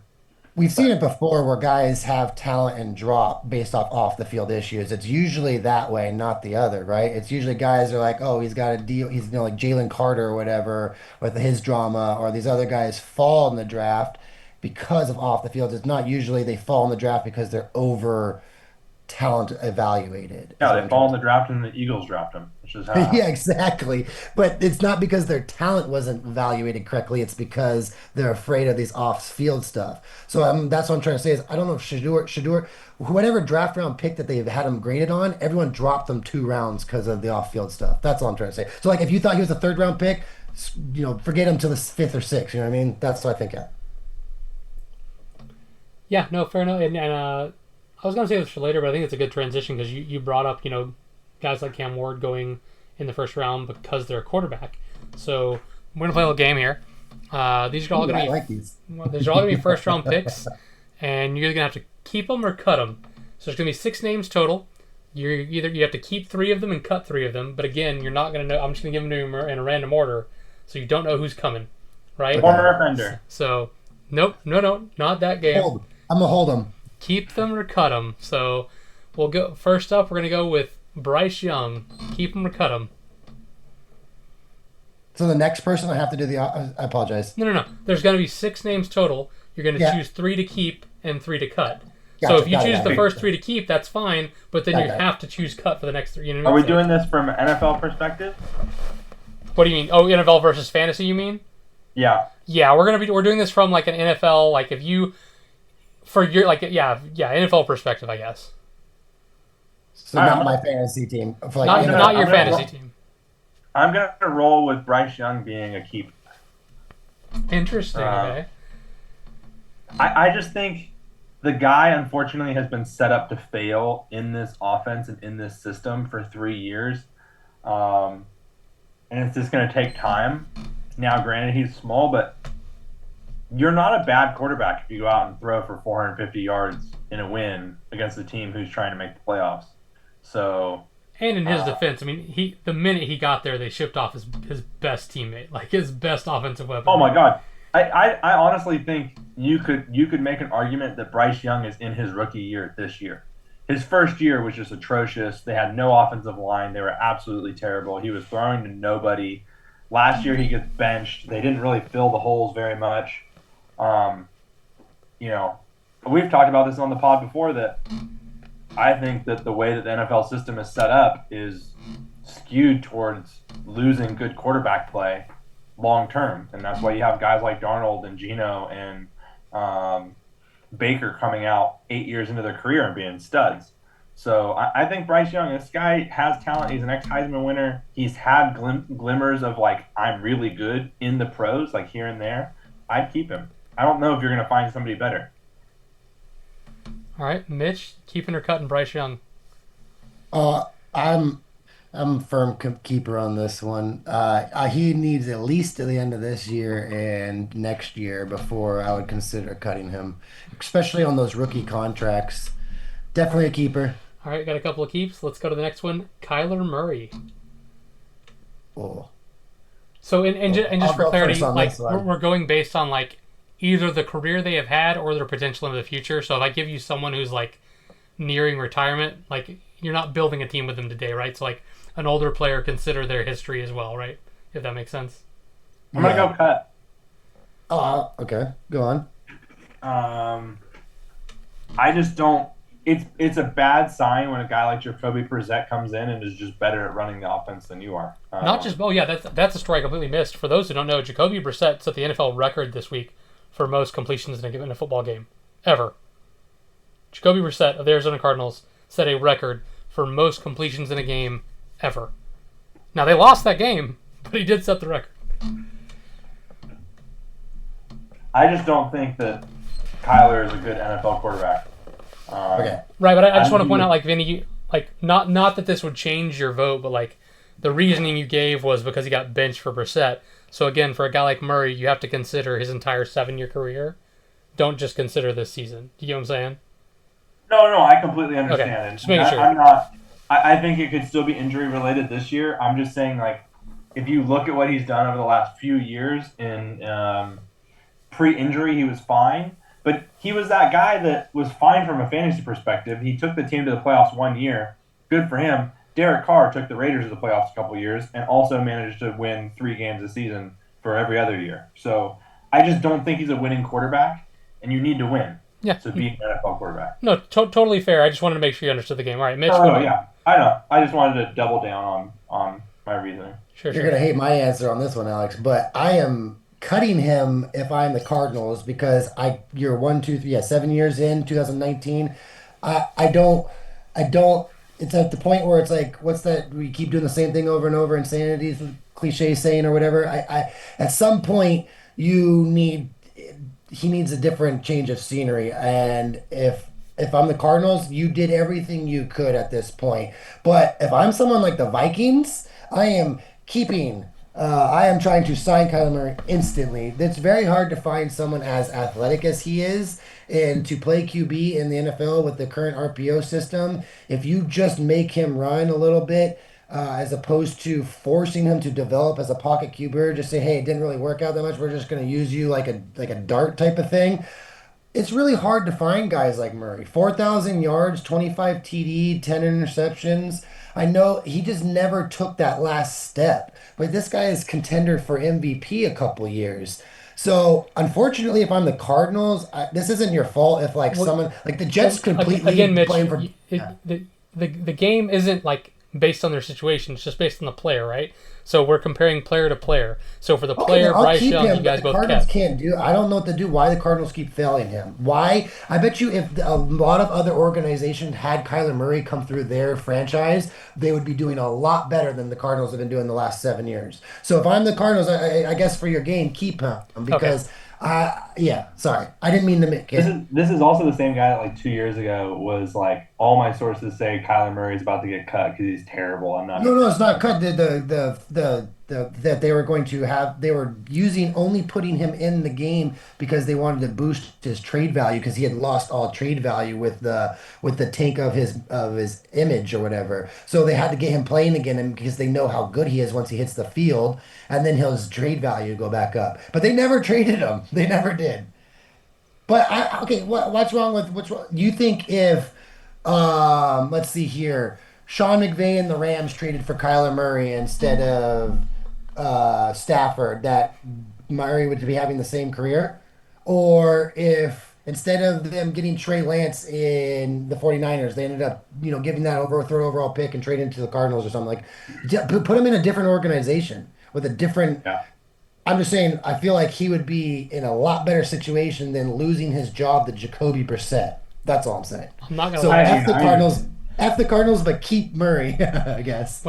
We've seen but it before where guys have talent and drop based off the field issues. It's usually that way, not the other, right? It's usually guys are like, oh, he's got a deal. He's like Jalen Carter or whatever with his drama, or these other guys fall in the draft because of off the field. It's not usually they fall in the draft because they're over talent evaluated, is yeah, what they I'm fall trying in to the draft and the Eagles draft him, which is how. Yeah, exactly. But it's not because their talent wasn't evaluated correctly. It's because they're afraid of these off-field stuff. So that's what I'm trying to say is I don't know if whatever draft round pick that they've had him graded on, everyone dropped them 2 rounds because of the off-field stuff. That's all I'm trying to say. So like if you thought he was a third round pick, forget him to the fifth or sixth. You know what I mean? That's what I think. Yeah. Yeah, no, fair enough. And I was gonna say this for later, but I think it's a good transition because you brought up guys like Cam Ward going in the first round because they're a quarterback. So we're gonna play a little game here. These are all Ooh, gonna I be like these. these are all gonna be first round picks, and you're gonna have to keep them or cut them. So there's gonna be 6 names total. You have to keep 3 of them and cut 3 of them. But again, you're not gonna know. I'm just gonna give them to you in a random order, so you don't know who's coming, right? Former offender. So nope, no, not that game. I'm gonna hold him. Keep them or cut them. So we'll go first up. We're gonna go with Bryce Young. Keep them or cut them. So the next person I have to do I apologize. No. There's gonna be 6 names total. You're gonna Yeah. choose 3 to keep and 3 to cut. So Gotcha, if you got it, choose got the it. first 3 to keep, that's fine. But then Got you it. have to choose cut for the next 3. Are we doing this from an NFL perspective? What do you mean? Oh, NFL versus fantasy? You mean? Yeah. Yeah, we're doing this from like an NFL, like if you for your NFL perspective, I guess. So not my fantasy team. For like, Not your I'm gonna fantasy roll- team. I'm going to roll with Bryce Young being a keep. Interesting. Okay. I just think the guy, unfortunately, has been set up to fail in this offense and in this system for 3 years. And it's just going to take time. Now, granted, he's small, but you're not a bad quarterback if you go out and throw for 450 yards in a win against a team who's trying to make the playoffs. So, And in his defense, I mean, the minute he got there, they shipped off his best teammate, like his best offensive weapon. oh my God, I honestly think you could make an argument that Bryce Young is in his rookie year this year. His first year was just atrocious. They had no offensive line. They were absolutely terrible. He was throwing to nobody. Last year he gets benched. They didn't really fill the holes very much. We've talked about this on the pod before that I think that the way that the NFL system is set up is skewed towards losing good quarterback play long term, and that's why you have guys like Darnold and Geno and Baker coming out 8 years into their career and being studs. So I think Bryce Young, this guy has talent. He's an ex-Heisman winner. He's had glimmers of like, I'm really good in the pros, like here and there. I'd keep him. I don't know if you're going to find somebody better. All right, Mitch, keeping or cutting Bryce Young? I'm I'm a firm keeper on this one. He needs at least to the end of this year and next year before I would consider cutting him, especially on those rookie contracts. Definitely a keeper. All right, got a couple of keeps. Let's go to the next one. Kyler Murray. Oh, So, and I'll just for go clarity, first on like this one. we're going based on like either the career they have had or their potential in the future. So, if I give you someone who's like nearing retirement, like you're not building a team with them today, right? So, like an older player, consider their history as well, right? If that makes sense. I'm gonna Yeah. go cut. Oh, okay. Go on. I just don't. It's a bad sign when a guy like Jacoby Brissett comes in and is just better at running the offense than you are. Not just that's a story I completely missed. For those who don't know, Jacoby Brissett set the NFL record this week for most completions in a football game ever. Jacoby Brissett of the Arizona Cardinals set a record for most completions in a game ever. Now they lost that game, but he did set the record. I just don't think that Kyler is a good NFL quarterback. Okay. Right, but I just want to I'm- point out, like Vinny, like not that this would change your vote, but like the reasoning you gave was because he got benched for Brissett. So again, for a guy like Murray, you have to consider his entire 7-year career. Don't just consider this season. Do you get what I'm saying? No, I completely understand. Okay, And just making sure. I'm not. I think it could still be injury related this year. I'm just saying, like, if you look at what he's done over the last few years in pre-injury, he was fine. But he was that guy that was fine from a fantasy perspective. He took the team to the playoffs 1 year. Good for him. Derek Carr took the Raiders to the playoffs a couple years and also managed to win 3 games a season for every other year. So I just don't think he's a winning quarterback, and you need to win Yeah. to be an NFL quarterback. No, totally fair. I just wanted to make sure you understood the game. All right, Mitch. Oh, yeah. I know. I just wanted to double down on my reasoning. Sure. You're gonna hate my answer on this one, Alex, but I am cutting him if I'm the Cardinals because you're 7 years in 2019. I don't it's at the point where it's like what's that we keep doing the same thing over and over, insanity is the cliche saying or whatever. I at some point he needs a different change of scenery, and if I'm the Cardinals, you did everything you could at this point. But if I'm someone like the Vikings, I am keeping. I am trying to sign Kyler Murray instantly. It's very hard to find someone as athletic as he is and to play QB in the NFL with the current RPO system. If you just make him run a little bit, as opposed to forcing him to develop as a pocket QB, just say, hey, it didn't really work out that much. We're just going to use you like a dart type of thing. It's really hard to find guys like Murray. 4,000 yards, 25 TD, 10 interceptions. I know he just never took that last step, but this guy is contender for MVP a couple years. So, unfortunately, if I'm the Cardinals, this isn't your fault if like Well, someone like the Jets completely Again, Mitch, blame for the game isn't like based on their situation. It's just based on the player, right? So we're comparing player to player. So for the Okay, player, then I'll Bryce keep Young, him, you but guys the both Cardinals kept. can't do. I don't know what to do. Why the Cardinals keep failing him? Why? I bet you if a lot of other organizations had Kyler Murray come through their franchise, they would be doing a lot better than the Cardinals have been doing the last 7 years. So if I'm the Cardinals, I guess for your game, keep him because, yeah, sorry, I didn't mean to make This it. is this is also the same guy that like 2 years ago was like all my sources say Kyler Murray's about to get cut because he's terrible. I'm not. No, it's not cut. That they were going to have, they were only putting him in the game because they wanted to boost his trade value because he had lost all trade value with the tank of his image or whatever. So they had to get him playing again, and because they know how good he is once he hits the field, and then his trade value go back up. But they never traded him. They never did. But okay, what's wrong? You think if let's see here, Sean McVay and the Rams traded for Kyler Murray instead of Stafford, that Murray would be having the same career? Or if instead of them getting Trey Lance in the 49ers, they ended up, giving that third overall pick and trading to the Cardinals or something like, put him in a different organization with a different. Yeah. I'm just saying, I feel like he would be in a lot better situation than losing his job to Jacoby Brissett. That's all I'm saying. I'm not gonna So lie. F the I- Cardinals. F the Cardinals, but keep Murray, I guess.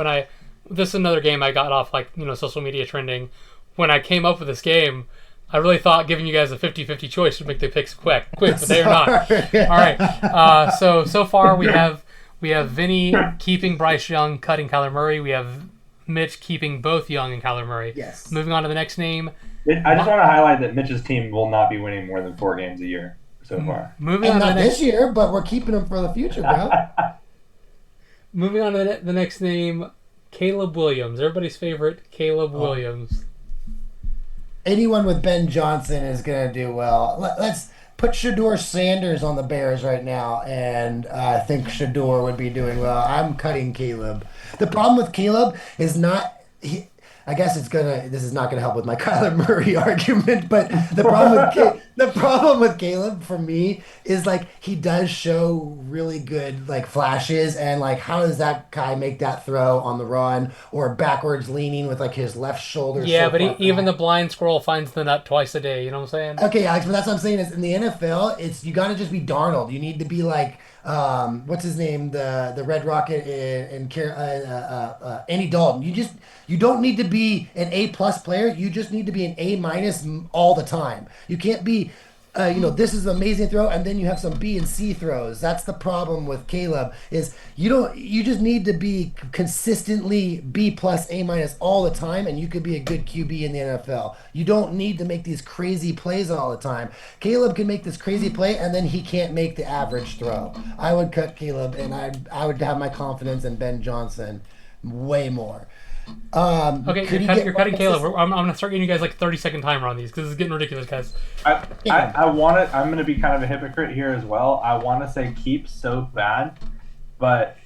This is another game I got off social media trending. When I came up with this game, I really thought giving you guys a 50-50 choice would make the picks quick, but they are not. All right. So far we have Vinny keeping Bryce Young, cutting Kyler Murray. We have Mitch keeping both Young and Kyler Murray. Yes. Moving on to the next name. I just want to highlight that Mitch's team will not be winning more than 4 games a year so far. Moving and on not to the next, this year, but we're keeping them for the future, bro. moving on to the next name, Caleb Williams. Everybody's favorite, Caleb Williams. Anyone with Ben Johnson is going to do well. Let's put Shedeur Sanders on the Bears right now, and I think Shedeur would be doing well. I'm cutting Caleb. The problem with Caleb is not... I guess this is not gonna help with my Kyler Murray argument, but the problem with Caleb for me is like he does show really good like flashes, and like how does that guy make that throw on the run or backwards leaning with like his left shoulder? Yeah, but even the blind squirrel finds the nut twice a day. You know what I'm saying? Okay, Alex, but that's what I'm saying is in the NFL, you gotta just be Darnold. You need to be like what's his name, the Red Rocket in Andy Dalton. You don't need to be an A+ player. You just need to be an A- all the time. You can't be, this is an amazing throw, and then you have some B and C throws. That's the problem with Caleb. Is you just need to be consistently B+, A- all the time, and you could be a good QB in the NFL. You don't need to make these crazy plays all the time. Caleb can make this crazy play, and then he can't make the average throw. I would cut Caleb, and I would have my confidence in Ben Johnson way more. Okay, you're cutting Caleb. I'm going to start getting you guys like 30-second timer on these because this is getting ridiculous, guys. I'm going to be kind of a hypocrite here as well. I want to say keep so bad, but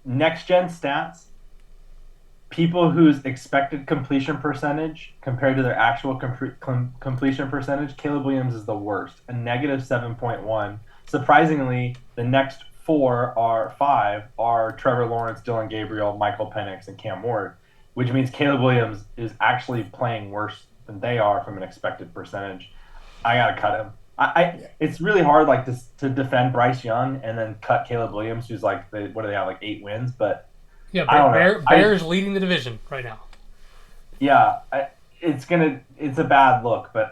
next gen stats, people whose expected completion percentage compared to their actual completion percentage, Caleb Williams is the worst, a -7.1. Surprisingly, the next 5 are Trevor Lawrence, Dylan Gabriel, Michael Penix, and Cam Ward, which means Caleb Williams is actually playing worse than they are from an expected percentage. I gotta cut him. It's really hard to defend Bryce Young and then cut Caleb Williams, who's what do they have, like 8 wins? But yeah, I don't know. Bears leading the division right now. Yeah, it's a bad look, but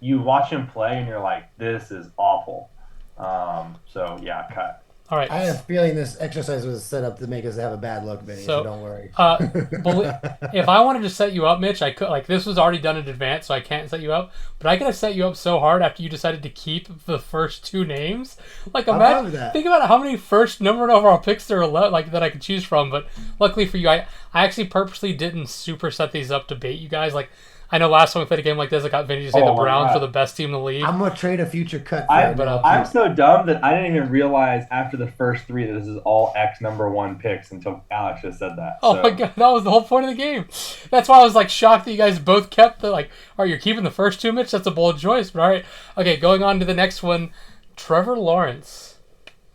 you watch him play and you're like, this is awful. So yeah, cut. All right. I have a feeling this exercise was set up to make us have a bad look, Benny, so don't worry. If I wanted to set you up, Mitch, I could. Like, this was already done in advance, so I can't set you up. But I could have set you up so hard after you decided to keep the first 2 names. Like, imagine, think about how many first number and overall picks there are that I could choose from. But luckily for you, I actually purposely didn't superset these up to bait you guys. Like, I know last time we played a game like this, I got Vinny to say the Browns were the best team in the league. I'm going to trade a future cut. I'm so dumb that I didn't even realize after the first 3 that this is all X number 1 picks until Alex just said that. Oh my God, that was the whole point of the game. That's why I was like shocked that you guys both kept the all right, you're keeping the first 2, Mitch? That's a bold choice, but all right. Okay, going on to the next one, Trevor Lawrence.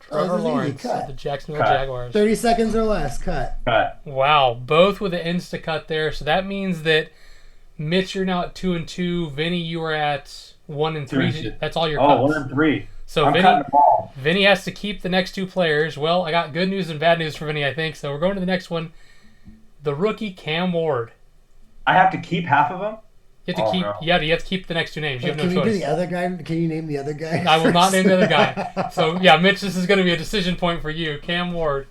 Trevor Lawrence of the Jacksonville Jaguars. 30 seconds or less, cut. Wow, both with the insta-cut there. So that means that Mitch, you're now at 2-2. Vinny, you are at 1-3. That's all your cuts. 1-3. So Vinny has to keep the next 2 players. Well, I got good news and bad news for Vinny, I think. So we're going to the next one. The rookie Cam Ward. I have to keep half of them? You have to keep. No. Yeah, you have to keep the next 2 names. You have no choice. Can you do the other guy? Can you name the other guy? I will not name the other guy. So yeah, Mitch, this is going to be a decision point for you, Cam Ward.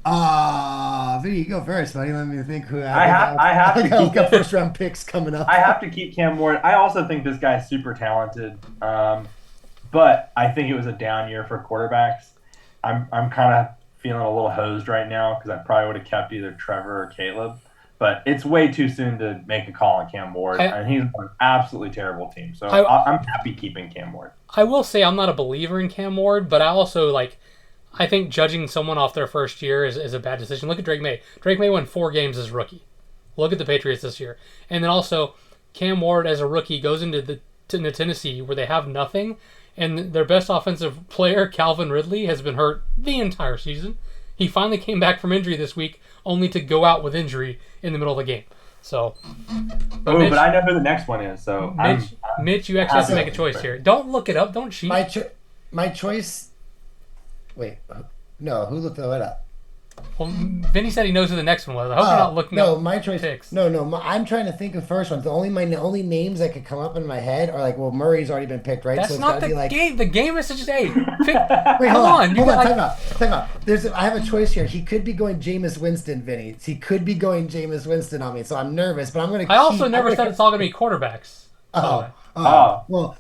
Vinny, you go first, buddy. Let me think who I have to keep got first round picks coming up. I have to keep Cam Ward. I also think this guy's super talented. But I think it was a down year for quarterbacks. I'm kind of feeling a little hosed right now because I probably would have kept either Trevor or Caleb. But it's way too soon to make a call on Cam Ward, and he's on an absolutely terrible team. So I'm happy keeping Cam Ward. I will say I'm not a believer in Cam Ward, but I also I think judging someone off their first year is a bad decision. Look at Drake May. Drake May won 4 games as rookie. Look at the Patriots this year. And then also, Cam Ward as a rookie goes into Tennessee where they have nothing, and their best offensive player, Calvin Ridley, has been hurt the entire season. He finally came back from injury this week, only to go out with injury in the middle of the game. So, but I know who the next one is. So Mitch, you actually have to make a choice here. Don't look it up. Don't cheat. My choice Wait, no, who looked that up? Well, Vinny said he knows who the next one was. I hope you're not looking up my choice. picks. I'm trying to think of first ones. The only names that could come up in my head are like, well, Murray's already been picked, right? That's so it's not gotta the be like, game. The game is to just, hey, pick. Wait, hold on. Like, Time out. I have a choice here. He could be going Jameis Winston, Vinny. He could be going Jameis Winston on me, so I'm nervous. But I'm going to. I also never said it's all going to be quarterbacks. Well,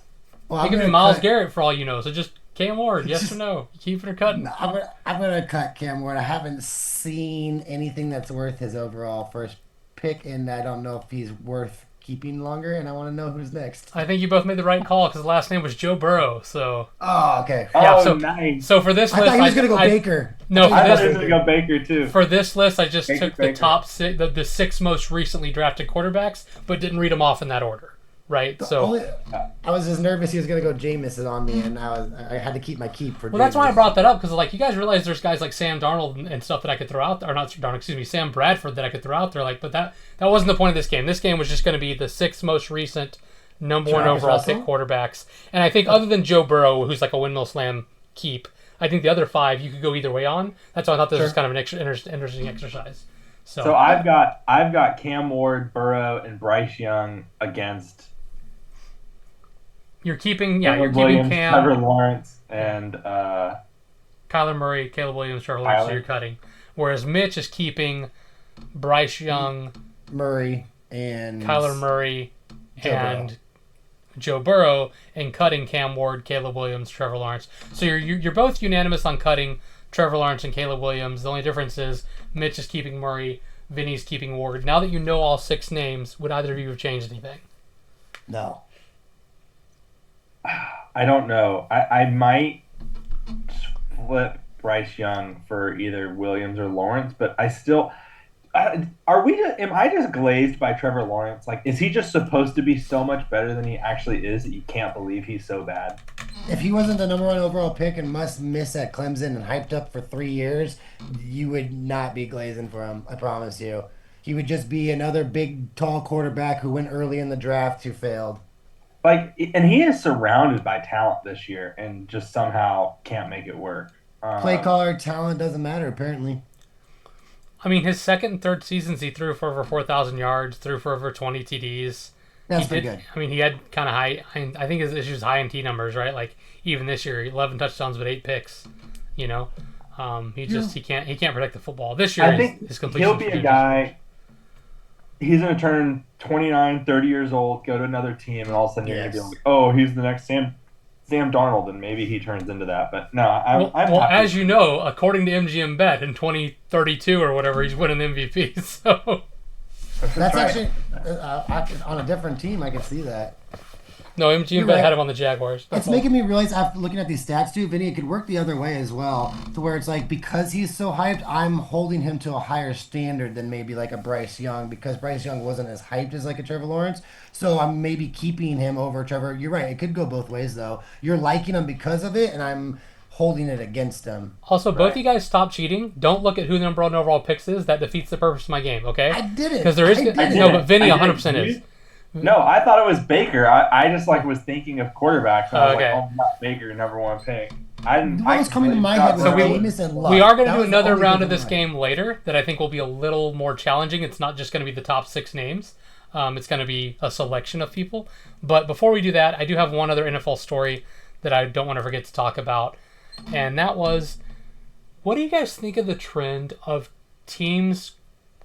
it could be Myles Garrett for all you know. So just Cam Ward, yes or no? You keep it or cutting? I'm gonna cut Cam Ward. I haven't seen anything that's worth his overall first pick, and I don't know if he's worth keeping longer. And I want to know who's next. I think you both made the right call because the last name was Joe Burrow. So. Oh, okay. Yeah. Nice. So for this list, I thought he was gonna go Baker. No, I thought he was gonna go Baker too. For this list, I just Baker, took the top six, the six most recently drafted quarterbacks, but didn't read them off in that order. Right, I was just nervous he was gonna go Jameis on me, and I had to keep my keep for. Well, that's why I brought that up because like you guys realize there's guys like Sam Darnold and stuff that I could throw out, or not Darnold, excuse me, Sam Bradford that I could throw out there. Like, but that wasn't the point of this game. This game was just going to be the six most recent number one overall pick quarterbacks, and I think other than Joe Burrow, who's like a windmill slam keep, I think the other five you could go either way on. That's why I thought this was kind of an interesting exercise. So I've got Cam Ward, Burrow, and Bryce Young against. You're keeping Williams, keeping Cam, Trevor Lawrence, and Kyler Murray, Caleb Williams, Trevor Lawrence. So you're cutting, whereas Mitch is keeping Bryce Young, Murray, and Kyler Murray, and Joe Burrow, and cutting Cam Ward, Caleb Williams, Trevor Lawrence. So you're both unanimous on cutting Trevor Lawrence and Caleb Williams. The only difference is Mitch is keeping Murray, Vinny's keeping Ward. Now that you know all six names, would either of you have changed anything? No. I don't know. I might flip Bryce Young for either Williams or Lawrence, but I still. Am I just glazed by Trevor Lawrence? Like, is he just supposed to be so much better than he actually is that you can't believe he's so bad? If he wasn't the number one overall pick and must miss at Clemson and hyped up for 3 years, you would not be glazing for him. I promise you. He would just be another big, tall quarterback who went early in the draft who failed. Like, and he is surrounded by talent this year and just somehow can't make it work. Play caller talent doesn't matter, apparently. I mean, his second and third seasons, he threw for over 4,000 yards, threw for over 20 TDs. That's pretty good. I mean, he had kind of high. I think his issues high in T numbers, right? Like even this year, 11 touchdowns but 8 picks. You know, he can't protect the football. This year, I think his completion. He'll be a guy. He's going to turn 29, 30 years old, go to another team, and all of a sudden you're going to be like, oh, he's the next Sam Darnold, and maybe he turns into that. But no, I'm well, as you know, according to MGM Bet, in 2032 or whatever, he's winning MVP. So that's actually on a different team. I can see that. No, MGM Bet had him on the Jaguars. It's making me realize after looking at these stats too, Vinny, it could work the other way as well, to where it's like because he's so hyped, I'm holding him to a higher standard than maybe like a Bryce Young because Bryce Young wasn't as hyped as like a Trevor Lawrence. So I'm maybe keeping him over Trevor. You're right. It could go both ways though. You're liking him because of it, and I'm holding it against him. Also, both you guys stop cheating. Don't look at who the number one overall picks is. That defeats the purpose of my game. Okay? I did it. Because there is but Vinny 100% is. No, I thought it was Baker. I just was thinking of quarterbacks. And I was like, oh, not Baker, number one pick. What was coming to my head was Jameis and Luck. We are going to do another round of this game later that I think will be a little more challenging. It's not just going to be the top 6 names. It's going to be a selection of people. But before we do that, I do have one other NFL story that I don't want to forget to talk about. And that was, what do you guys think of the trend of teams,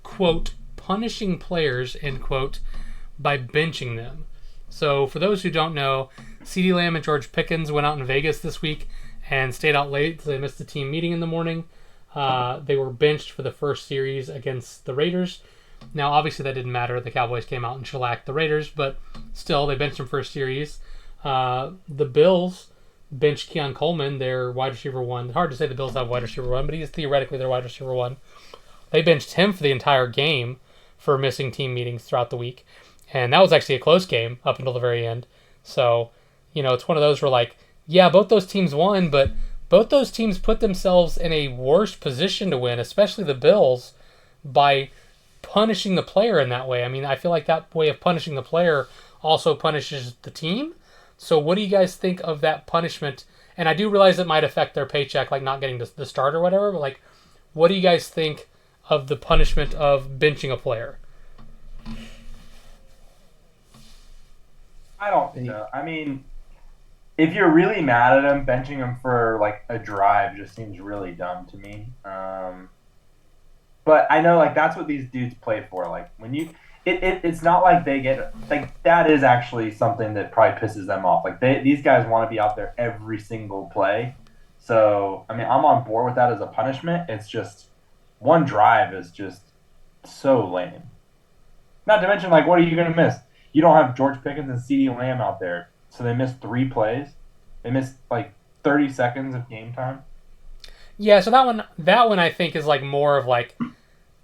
quote, punishing players, end quote, by benching them? So for those who don't know, CeeDee Lamb and George Pickens went out in Vegas this week and stayed out late because they missed the team meeting in the morning. They were benched for the first series against the Raiders. Now, obviously, that didn't matter. The Cowboys came out and shellacked the Raiders, but still, they benched them first series. The Bills benched Keon Coleman, their wide receiver one. Hard to say the Bills have wide receiver one, but he's theoretically their wide receiver one. They benched him for the entire game for missing team meetings throughout the week. And that was actually a close game up until the very end. So, it's one of those where yeah, both those teams won, but both those teams put themselves in a worse position to win, especially the Bills, by punishing the player in that way. I mean, I feel like that way of punishing the player also punishes the team. So what do you guys think of that punishment And I do realize it might affect their paycheck, like not getting the start or whatever. But like, what do you guys think of the punishment of benching a player? I don't know. I mean, if you're really mad at him, benching him for like a drive just seems really dumb to me. But I know like that's what these dudes play for. Like when it's not like they get like that is actually something that probably pisses them off. Like these guys want to be out there every single play. So I mean, I'm on board with that as a punishment. It's just one drive is just so lame. Not to mention, like, what are you gonna miss? You don't have George Pickens and CeeDee Lamb out there, so they missed 3 plays. They missed like 30 seconds of game time. Yeah, so that one I think is like more of like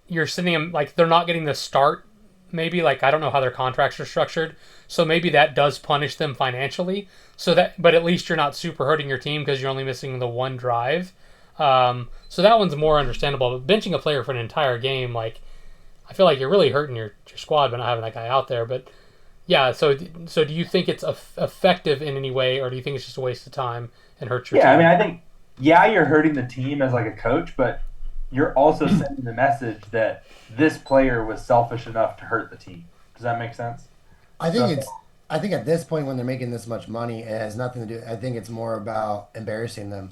you're sitting them like they're not getting the start. Maybe like I don't know how their contracts are structured, so maybe that does punish them financially. But at least you're not super hurting your team because you're only missing the one drive. So that one's more understandable. But benching a player for an entire game, like I feel like you're really hurting your squad by not having that guy out there. But yeah, so do you think it's effective in any way, or do you think it's just a waste of time and hurts your team? Yeah, I mean, I think you're hurting the team as like a coach, but you're also sending the message that this player was selfish enough to hurt the team. Does that make sense? I think at this point when they're making this much money, it has nothing to do. I think it's more about embarrassing them.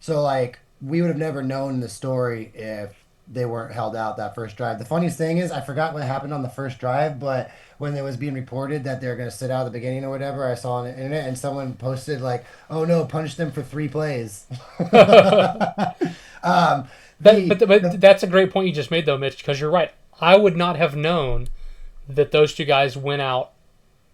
So like we would have never known the story if they weren't held out that first drive. The funniest thing is I forgot what happened on the first drive, but when it was being reported that they're going to sit out at the beginning or whatever, I saw on the internet and someone posted like, "Oh no, punish them for 3 plays." But that's a great point you just made though, Mitch, because you're right. I would not have known that those two guys went out,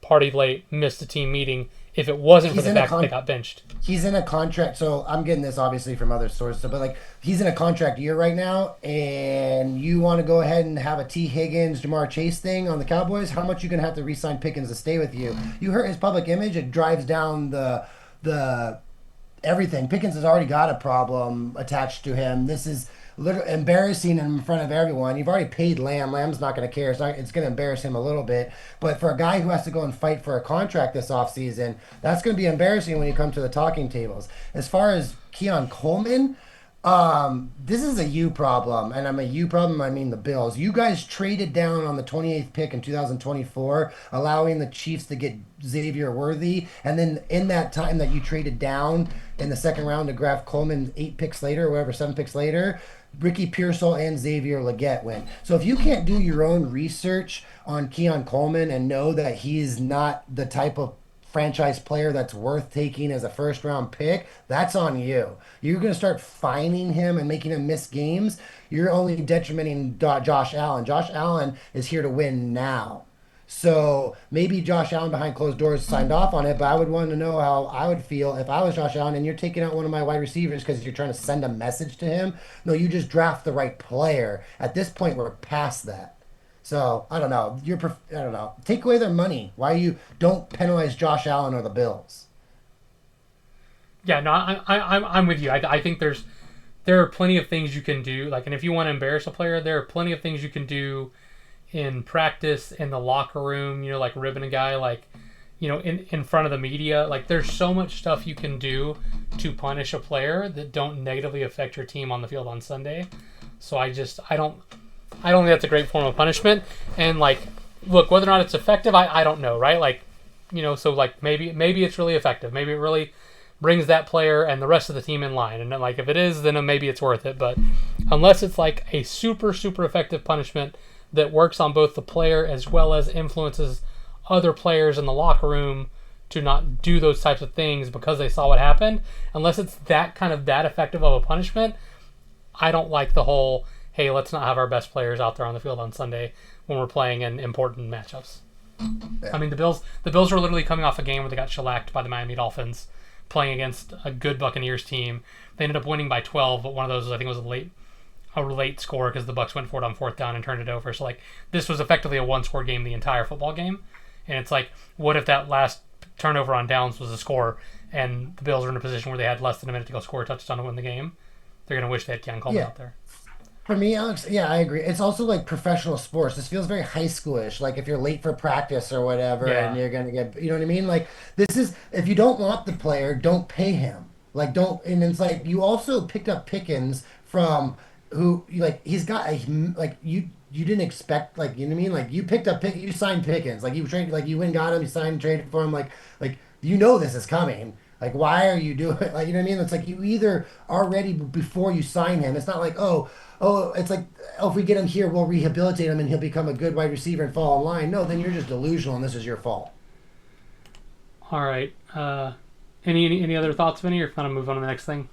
partied late, missed a team meeting if it wasn't for the fact that they got benched. He's in a contract, so I'm getting this obviously from other sources, but like he's in a contract year right now, and you want to go ahead and have a T. Higgins, Jamar Chase thing on the Cowboys. How much you gonna have to re-sign Pickens to stay with you? You hurt his public image. It drives down the everything. Pickens has already got a problem attached to him. This is literally embarrassing him in front of everyone. You've already paid Lamb. Lamb's not going to care. It's going to embarrass him a little bit. But for a guy who has to go and fight for a contract this offseason, that's going to be embarrassing when you come to the talking tables. As far as Keon Coleman, this is a you problem. And I'm a you problem, I mean the Bills. You guys traded down on the 28th pick in 2024, allowing the Chiefs to get Xavier Worthy. And then in that time that you traded down in the second round to grab Coleman 8 picks later, or whatever, 7 picks later, Ricky Pearsall and Xavier Legette went. So if you can't do your own research on Keon Coleman and know that he's not the type of franchise player that's worth taking as a first round pick, that's on you. You're going to start fining him and making him miss games. You're only detrimenting Josh Allen. Josh Allen is here to win now. So maybe Josh Allen behind closed doors signed off on it, but I would want to know how I would feel if I was Josh Allen and you're taking out one of my wide receivers because you're trying to send a message to him. No, you just draft the right player. At this point, we're past that. So I don't know. I don't know. Take away their money. Why you don't penalize Josh Allen or the Bills? Yeah, no, I'm with you. I think there are plenty of things you can do. Like, and if you want to embarrass a player, there are plenty of things you can do in practice, in the locker room, like ribbing a guy, like, in front of the media. Like, there's so much stuff you can do to punish a player that don't negatively affect your team on the field on Sunday. So I don't think that's a great form of punishment. And like, look, whether or not it's effective, I don't know, right? Like, so like maybe it's really effective. Maybe it really brings that player and the rest of the team in line. And then, like, if it is, then maybe it's worth it. But unless it's like a super, super effective punishment that works on both the player as well as influences other players in the locker room to not do those types of things because they saw what happened, unless it's that effective of a punishment, I don't like the whole, hey, let's not have our best players out there on the field on Sunday when we're playing in important matchups. Yeah. I mean, the Bills were literally coming off a game where they got shellacked by the Miami Dolphins, playing against a good Buccaneers team. They ended up winning by 12, but one of those, I think, was a late score because the Bucs went for it on 4th down and turned it over. So like, this was effectively a 1-score game the entire football game. And it's like, what if that last turnover on downs was a score and the Bills were in a position where they had less than a minute to go score a touchdown to win the game? They're going to wish they had Keon Coleman out there. For me, Alex, yeah, I agree. It's also like professional sports. This feels very high schoolish. Like if you're late for practice or whatever, and Yeah. you're gonna get, you know what I mean? Like this is if you don't want the player, don't pay him. Like don't, and it's like you also picked up Pickens from who, like he's got a like you didn't expect, like you know what I mean? Like you picked up you signed Pickens, like you traded, like you went and got him, you signed traded for him, like you know this is coming. Like why are you doing like you know what I mean? It's like you either are ready before you sign him. It's not like oh, it's like, oh, if we get him here, we'll rehabilitate him and he'll become a good wide receiver and fall in line. No, then you're just delusional and this is your fault. All right. Any other thoughts, Vinny, or if not, I'll move on to the next thing?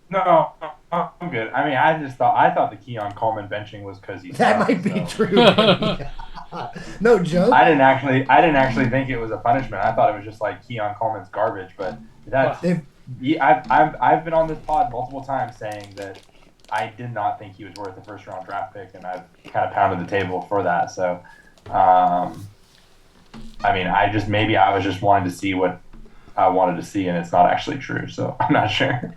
No, I'm good. I mean, I thought the Keon Coleman benching was because he That sucked, might be so. true. No joke. I didn't actually think it was a punishment. I thought it was just like Keon Coleman's garbage. But that's They've, yeah, I've been on this pod multiple times saying that I did not think he was worth a first round draft pick, and I've kind of pounded the table for that. So, I mean, maybe I was just wanting to see what I wanted to see, and it's not actually true. So I'm not sure.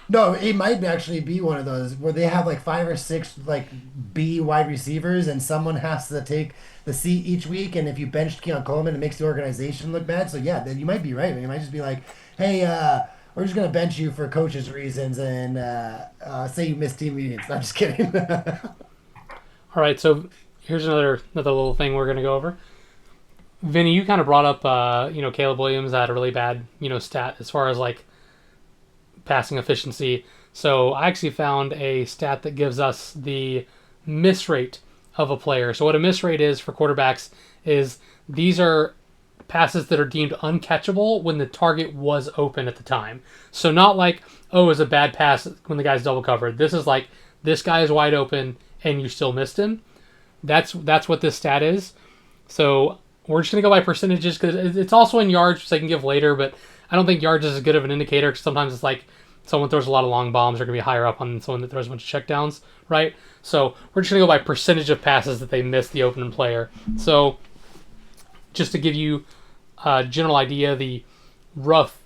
no, it might actually be one of those where they have like 5 or 6 like B wide receivers and someone has to take the seat each week. And if you benched Keon Coleman, it makes the organization look bad. So yeah, then you might be right. You might just be like, hey, we're just gonna bench you for coaches' reasons and say you missed team meetings. No, I'm just kidding. All right. So here's another little thing we're gonna go over. Vinny, you kind of brought up, Caleb Williams had a really bad, stat as far as like passing efficiency. So I actually found a stat that gives us the miss rate of a player. So what a miss rate is for quarterbacks is these are passes that are deemed uncatchable when the target was open at the time. So not like, oh, it was a bad pass when the guy's double covered. This is like this guy is wide open and you still missed him. That's what this stat is. So we're just gonna go by percentages because it's also in yards, which I can give later. But I don't think yards is as good of an indicator because sometimes it's like someone throws a lot of long bombs, they're gonna be higher up on someone that throws a bunch of checkdowns, right? So we're just gonna go by percentage of passes that they missed the open player. So just to give you a general idea, the rough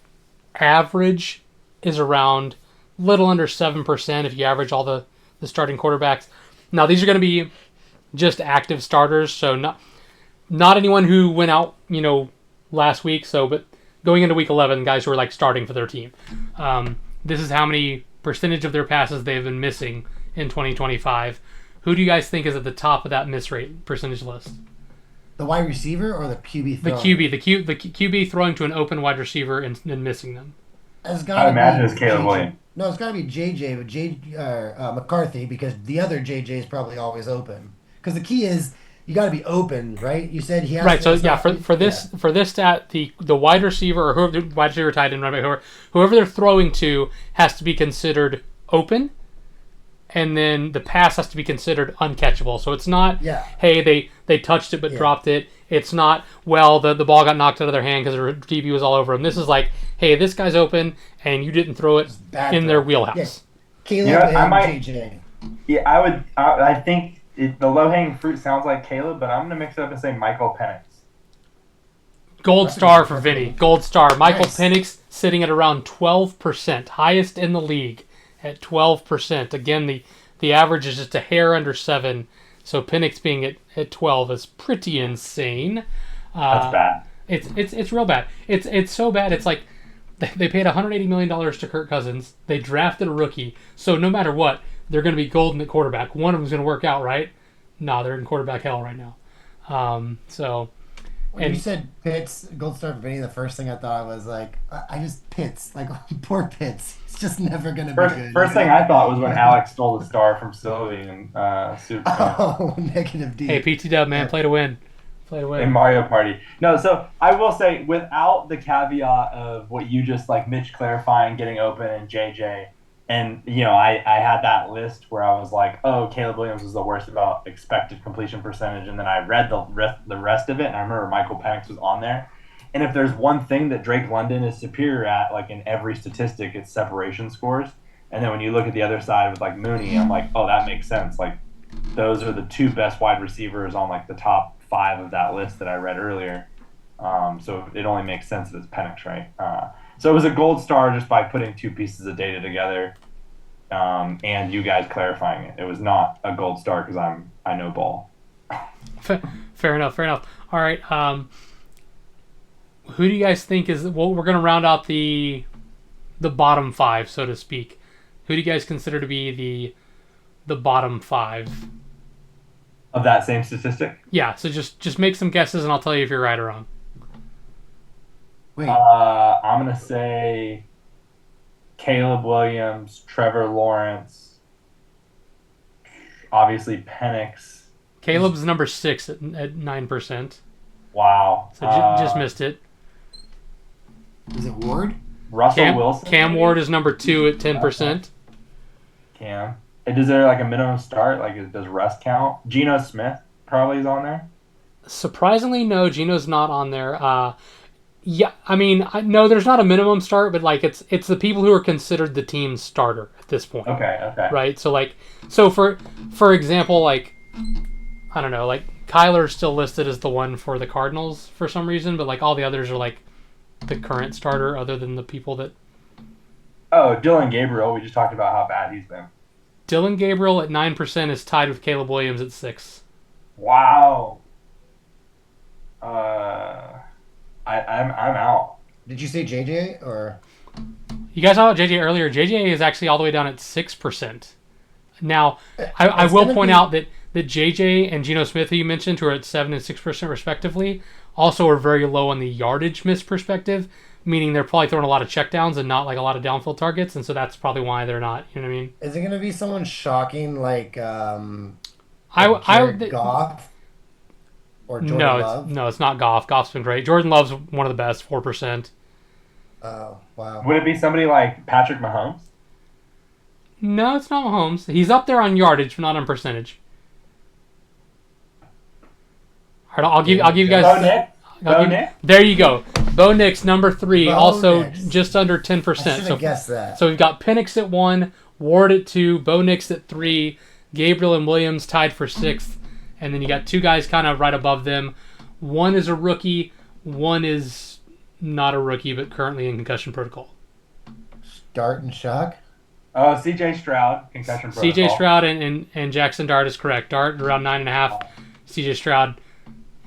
average is around little under 7% if you average all the starting quarterbacks. Now these are going to be just active starters, so not anyone who went out, last week. So, but going into week 11, guys who are like starting for their team. This is how many percentage of their passes they've been missing in 2025. Who do you guys think is at the top of that miss rate percentage list? The wide receiver or the QB The throwing? the QB throwing to an open wide receiver and missing them. It's I gotta imagine be it's Caleb JJ. Williams. No, it's got to be JJ, but McCarthy, because the other JJ is probably always open. Because the key is you got to be open, right? You said he has Right. to, So it's yeah, not- for this stat, the wide receiver or whoever the wide receiver, tight end, running back, whoever they're throwing to has to be considered open, and then the pass has to be considered uncatchable. So it's not, Yeah. hey, they touched it but Yeah. dropped it. It's not, well, the ball got knocked out of their hand because their DB was all over him. This is like, hey, this guy's open and you didn't throw it bad in throw. their wheelhouse. Yeah. Caleb Yeah, I and might- JJ. Yeah, I think the low hanging fruit sounds like Caleb, but I'm gonna mix it up and say Michael Penix. Gold star for Vinny. Gold star. Michael Nice. Penix sitting at around 12%, highest in the league at 12%. Again, the average is just a hair under 7. So Penix being at 12 is pretty insane. That's bad. It's real bad. It's so bad. It's like they paid $180 million to Kirk Cousins. They drafted a rookie. So no matter what, they're going to be golden at quarterback. One of them's going to work out, right? No, they're in quarterback hell right now. When you said Pitts, gold star for Vinny, the first thing I thought was like, I just Pitts, like poor Pitts. It's just never gonna be good. First thing I thought was when Alex stole the star from Sylvie and Super Oh, negative D. Hey, PT Dub, man, play to win. Play to in win. Mario Party. No, so I will say without the caveat of what you just like Mitch clarifying, getting open, and JJ. And, I had that list where I was like, oh, Caleb Williams was the worst about expected completion percentage. And then I read the rest of it, and I remember Michael Penix was on there. And if there's one thing that Drake London is superior at, like in every statistic, it's separation scores. And then when you look at the other side with like Mooney, I'm like, oh, that makes sense. Like those are the two best wide receivers on like the top 5 of that list that I read earlier. So it only makes sense that it's Penix, right? So it was a gold star just by putting two pieces of data together. and you guys clarifying it. It was not a gold star because I know ball. Fair enough. All right. Who do you guys think is? Well, we're gonna round out the bottom 5, so to speak. Who do you guys consider to be the bottom 5 of that same statistic? Yeah. So just make some guesses, and I'll tell you if you're right or wrong. Wait. I'm gonna say Caleb Williams, Trevor Lawrence, obviously Penix. Caleb's number 6 at 9%. Wow. So just missed it. Is it Ward? Russell Wilson. Cam Ward is number 2 at 10%. Cam. Is there like a minimum start? Like, does rest count? Geno Smith probably is on there. Surprisingly, no. Geno's not on there. Yeah, I mean, no, there's not a minimum start, but like it's the people who are considered the team's starter at this point. Okay. Right. So for example, like I don't know, like Kyler's still listed as the one for the Cardinals for some reason, but like all the others are like the current starter, other than the people that. Oh, Dylan Gabriel. We just talked about how bad he's been. Dylan Gabriel at 9% is tied with Caleb Williams at 6. Wow. I'm out. Did you say JJ or? You guys saw JJ earlier. JJ is actually all the way down at 6%. Now, I will point out that JJ and Geno Smith, who you mentioned, who are at 7 and 6% respectively, also are very low on the yardage miss perspective, meaning they're probably throwing a lot of checkdowns and not like a lot of downfield targets, and so that's probably why they're not. You know what I mean? Is it going to be someone shocking like Goff or Jordan Love? No, it's not Goff. Goff's been great. Jordan Love's one of the best, 4%. Oh, wow. Would it be somebody like Patrick Mahomes? No, it's not Mahomes. He's up there on yardage, but not on percentage. All right, I'll give you guys. Bo Nix? There you go. Bo Nix, number 3, also Nix. just under 10%. I should have guessed that. So we've got Penix at 1, Ward at 2, Bo Nix at 3, Gabriel and Williams tied for 6th, and then you got 2 guys kind of right above them. One is a rookie, one is not a rookie, but currently in concussion protocol. Dart and Shock? Oh, CJ Stroud, concussion protocol. CJ Stroud and Jackson Dart is correct. Dart around 9.5. CJ Stroud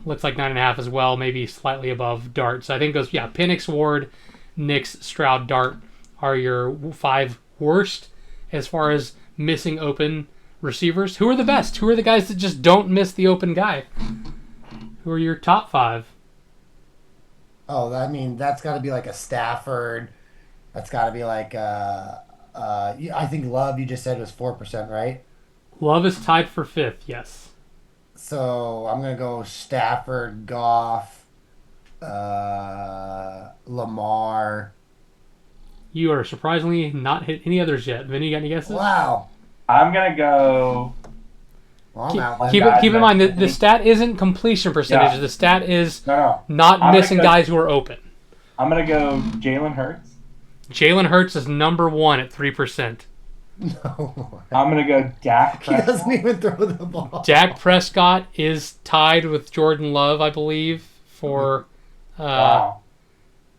looks like 9.5 as well, maybe slightly above Dart. So I think those, Penix, Ward, Nix, Stroud, Dart are your 5 worst as far as missing open receivers. Who are the best? Who are the guys that just don't miss the open guy? Who are your top 5? Oh, I mean, that's got to be like a Stafford. That's got to be like, I think Love, you just said, was 4%, right? Love is tied for 5th, yes. So I'm going to go Stafford, Goff, Lamar. You are surprisingly not hit any others yet. Vinny, you got any guesses? Wow. I'm going to go... Well, I'm out. Keep in mind that the stat isn't completion percentage. Yeah. The stat is No. not missing guys who are open. I'm going to go Jalen Hurts. Jalen Hurts is number 1 at 3%. No. I'm going to go Dak He Prescott. doesn't even throw the ball. Dak Prescott is tied with Jordan Love, I believe, for... Wow.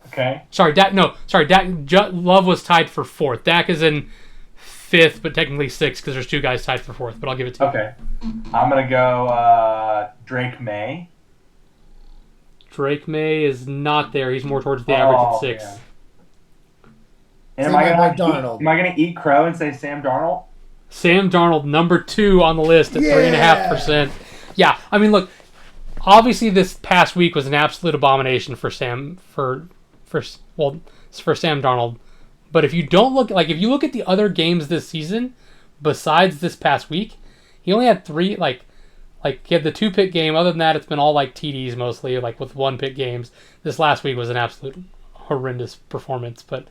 Okay. Love was tied for 4th. Dak is in 5th, but technically 6th because there's 2 guys tied for 4th, but I'll give it to you. Okay. I'm going to go Drake May. Drake May is not there. He's more towards the average at 6. Man. And Say my boy Darnold. am I going to eat crow and say Sam Darnold? Sam Darnold, number 2 on the list at 3.5%. Yeah, I mean, look, obviously this past week was an absolute abomination for Sam Darnold. But if you don't look, like, if you look at the other games this season, besides this past week, he only had 3, like he had the 2-pick game. Other than that, it's been all like TDs mostly, like with 1-pick games. This last week was an absolute horrendous performance, but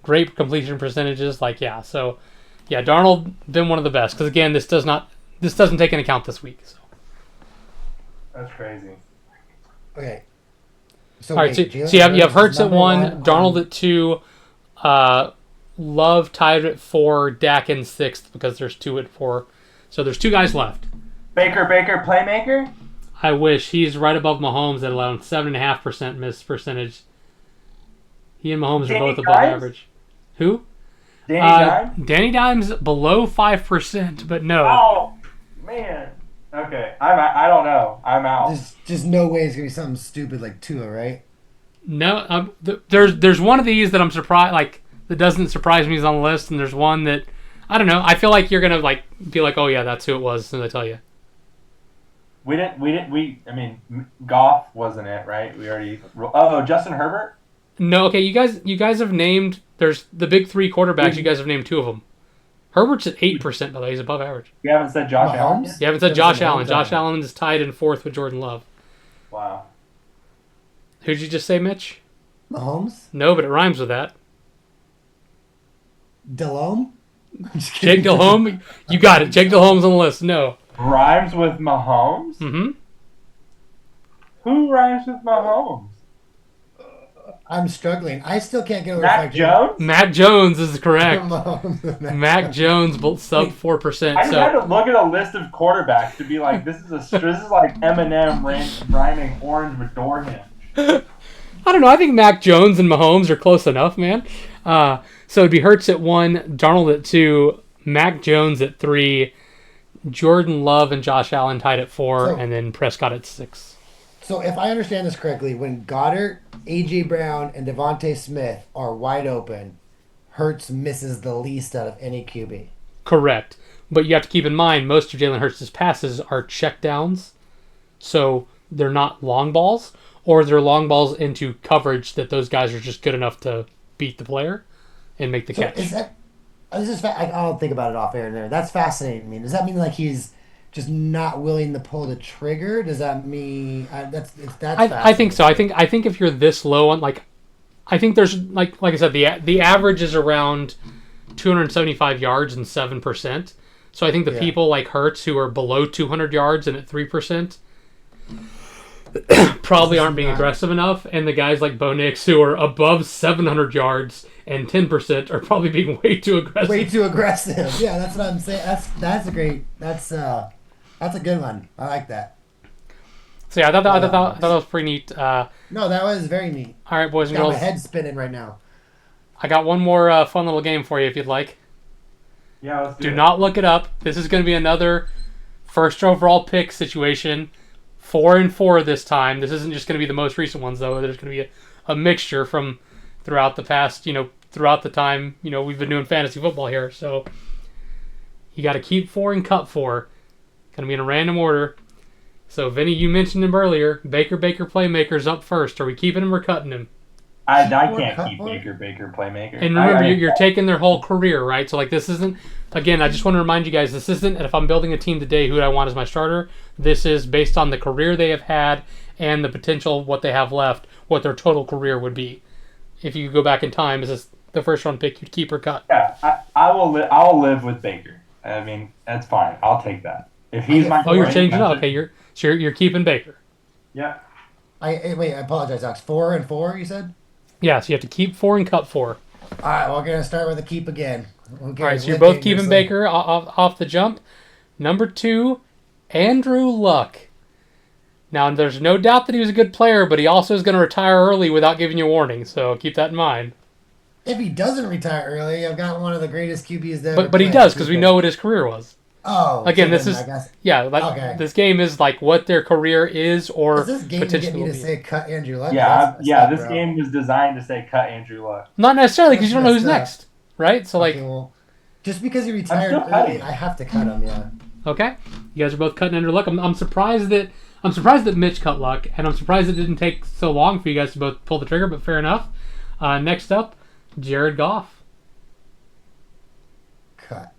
great completion percentages. So Darnold been one of the best because again, this doesn't take into account this week. So. That's crazy. Okay. All right, so you have Hurts at 1, Darnold at 2, Love tied at 4, Dak in 6th because there's 2 at 4. So there's 2 guys left. Baker, playmaker? I wish. He's right above Mahomes at around 7.5% miss percentage. He and Mahomes are both above average. Who? Danny Dimes? Danny Dimes below 5%, but no. Oh, man. Okay, I don't know. I'm out. There's just no way it's gonna be something stupid like Tua, right? No, there's one of these that I'm surprised, like, that doesn't surprise me is on the list, and there's one that, I don't know, I feel like you're going to, like, be like, oh, yeah, that's who it was, as soon as I tell you. I mean, Goff wasn't it, right? We already, Justin Herbert? No, okay, you guys have named, there's the big three quarterbacks, you guys have named two of them. Herbert's at 8%, by the way, he's above average. You haven't said Josh Allen yet? You haven't said Josh Allen. Josh Allen is tied in fourth with Jordan Love. Wow. Who'd you just say, Mitch? Mahomes? No, but it rhymes with that. Delhomme? Jake Delhomme? You got it. Jake Delhomme's on the list. No. Rhymes with Mahomes? Mm-hmm. Who rhymes with Mahomes? I'm struggling. I still can't get over Mac Jones? Mac Jones is correct. Mahomes. Mac Jones sub 4%. I just had to look at a list of quarterbacks to be like, this is like Eminem rhyming orange with door hinge. I don't know. I think Mac Jones and Mahomes are close enough, man. So it'd be Hurts at 1, Darnold at 2, Mac Jones at 3, Jordan Love and Josh Allen tied at 4, and then Prescott at 6. So if I understand this correctly, when Goddard, A.J. Brown, and Devontae Smith are wide open, Hurts misses the least out of any QB. Correct. But you have to keep in mind, most of Jalen Hurts' passes are checkdowns. So they're not long balls, or they're long balls into coverage that those guys are just good enough to beat the player and make the catch. I'll think about it off air there. That's fascinating to me. Does that mean like he's just not willing to pull the trigger? Does that mean that's I think so. I think if you're this low on, like, I think there's like I said, the average is around 275 yards and 7%. So I think the people like Hurts who are below 200 yards and at 3% probably aren't being aggressive enough, and the guys like Bo Nix who are above 700 yards and 10% are probably being way too aggressive. Way too aggressive. Yeah, that's what I'm saying. That's a great. That's a good one. I like that. So yeah, I thought that was pretty neat. No, that was very neat. All right, boys and Got girls. my head spinning right now. I got one more fun little game for you if you'd like. Yeah, let's do not look it up. This is going to be another first overall pick situation. 4-4 this time. This isn't just going to be the most recent ones, though. There's going to be a mixture from throughout the past, throughout the time, we've been doing fantasy football here. So you got to keep 4 and cut 4. Going to be in a random order. So, Vinny, you mentioned him earlier. Baker Playmaker's up first. Are we keeping him or cutting him? I can't keep Baker Playmaker. And remember, you're taking their whole career, right? So, like, this isn't... Again, I just want to remind you guys, this isn't... And if I'm building a team today, who do I want as my starter? This is based on the career they have had and the potential, what they have left, what their total career would be. If you go back in time, is this the first round pick you'd keep or cut? Yeah, I'll live with Baker. I mean, that's fine. I'll take that. If he's my... Oh, you're changing up. Okay, you're keeping Baker. Yeah. I apologize, Alex. 4-4, you said? Yeah, so you have to keep 4 and cut 4. All right, we're going to start with a keep again. Okay, all right, so you're both keeping Baker off the jump. Number 2, Andrew Luck. Now, there's no doubt that he was a good player, but he also is going to retire early without giving you a warning, so keep that in mind. If he doesn't retire early, I've got one of the greatest QBs there. But he does, because we know what his career was. Oh. Again, this is... Yeah, okay. This game is like what their career is or is this game to get me to say cut Andrew Luck? Yeah, this game was designed to say cut Andrew Luck. Not necessarily, because you don't know who's next, right? So, okay, well, just because he retired early, I have to cut him, yeah. Okay. You guys are both cutting Andrew Luck. I'm surprised that Mitch cut Luck, and I'm surprised it didn't take so long for you guys to both pull the trigger, but fair enough. Next up, Jared Goff. Cut.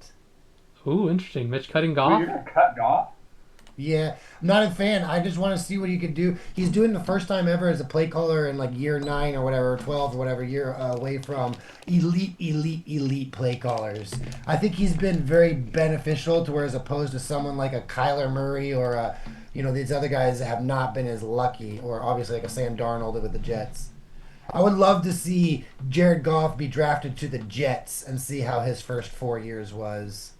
Ooh, interesting. Mitch cutting Goff. You're going to cut Goff? Yeah, I'm not a fan. I just want to see what he can do. He's doing the first time ever as a play caller in like year 9 or whatever, 12 or whatever year away from elite play callers. I think he's been very beneficial to where as opposed to someone like a Kyler Murray or these other guys that have not been as lucky, or obviously like a Sam Darnold with the Jets. I would love to see Jared Goff be drafted to the Jets and see how his first 4 years was.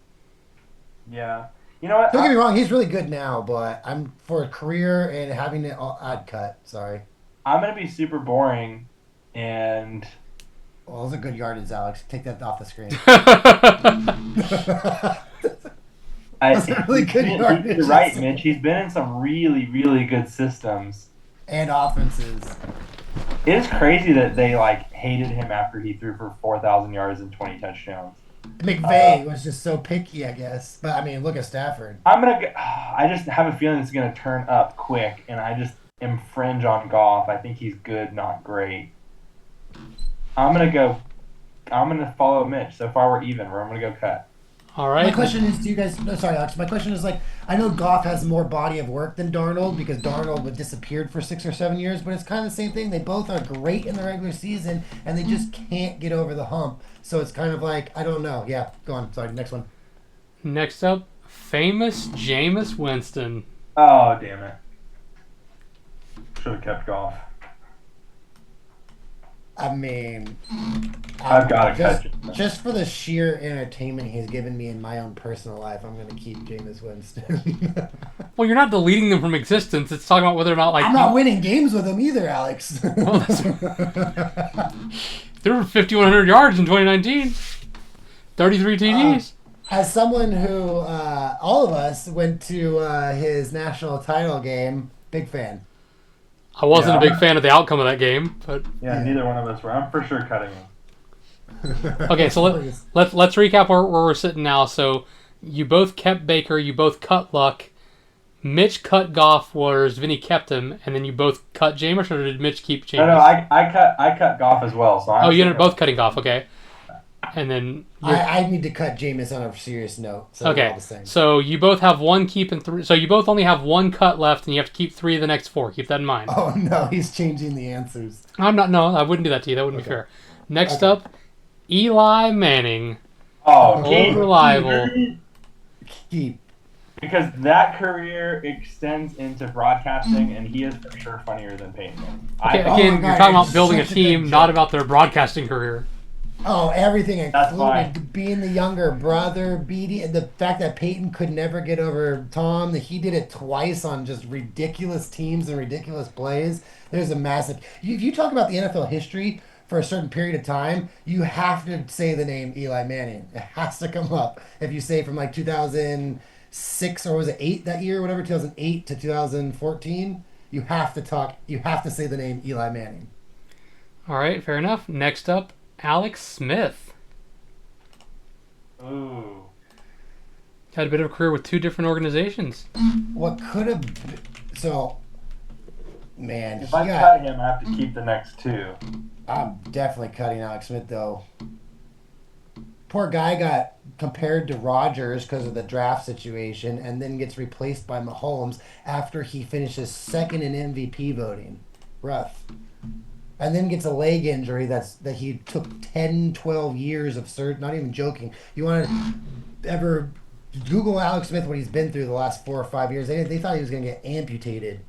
Yeah. You know what? Don't get me wrong, he's really good now, but I'm for a career and having it I'd cut. Sorry. I'm going to be super boring and Well, those are good yardage, Alex. Take that off the screen. Those are really good yardage. You're right, Mitch. He's been in some really, really good systems. And offenses. It is crazy that they hated him after he threw for 4,000 yards and 20 touchdowns. McVay was just so picky, I guess. But I mean, look at Stafford. I just have a feeling it's gonna turn up quick, and I just infringe on Goff. I think he's good, not great. I'm gonna follow Mitch. So far we're even. I'm gonna go cut. All right. My question is, do you guys? No, sorry, Alex. My question is I know Goff has more body of work than Darnold because Darnold would disappeared for 6 or 7 years, but it's kind of the same thing. They both are great in the regular season, and they just can't get over the hump. So it's kind of I don't know. Yeah, go on. Sorry, next one. Next up, famous Jameis Winston. Oh, damn it. Should have kept Goff. I mean, I've got to catch it. Just for the sheer entertainment he's given me in my own personal life, I'm going to keep Jameis Winston. Well, you're not deleting them from existence. It's talking about whether or not I'm not winning games with him either, Alex. Well, there were 5,100 yards in 2019. 33 TDs. As someone who, all of us went to his national title game, big fan. I wasn't a big fan of the outcome of that game, but Yeah, neither one of us were. I'm for sure cutting him. okay. So let's recap where we're sitting now. So you both kept Baker, you both cut Luck. Mitch cut Goff, whereas Vinny kept him, and then you both cut Jameis, or did Mitch keep Jameis? No, I cut Goff as well. So you ended up both cutting Goff, okay. And then I need to cut Jameis on a serious note. So okay, all the same. so you both have one keep and three. So you both only have one cut left, and you have to keep 3 of the next 4. Keep that in mind. Oh no, he's changing the answers. I'm not. No, I wouldn't do that to you. That wouldn't be fair. Next up, Eli Manning. Oh, reliable. Keep. Because that career extends into broadcasting, and he is for sure funnier than Peyton. Okay, again, you're talking about building a team, not about their broadcasting career. Oh, everything That's included fine. being the younger brother, beating the fact that Peyton could never get over Tom, that he did it twice on just ridiculous teams and ridiculous plays. There's a massive. If you talk about the NFL history for a certain period of time, you have to say the name Eli Manning. It has to come up. If you say from 2006 or was it 8 that year, whatever, 2008 to 2014, you have to say the name Eli Manning. All right, fair enough. Next up, Alex Smith. Ooh. Had a bit of a career with 2 different organizations. What could have been, so, man, If I cut him, I have to keep the next 2. I'm definitely cutting Alex Smith, though. Poor guy got compared to Rodgers because of the draft situation and then gets replaced by Mahomes after he finishes second in MVP voting. Rough. And then gets a leg injury that he took 10, 12 years of surgery. Not even joking. You want to ever Google Alex Smith, what he's been through the last 4 or 5 years. They thought he was going to get amputated.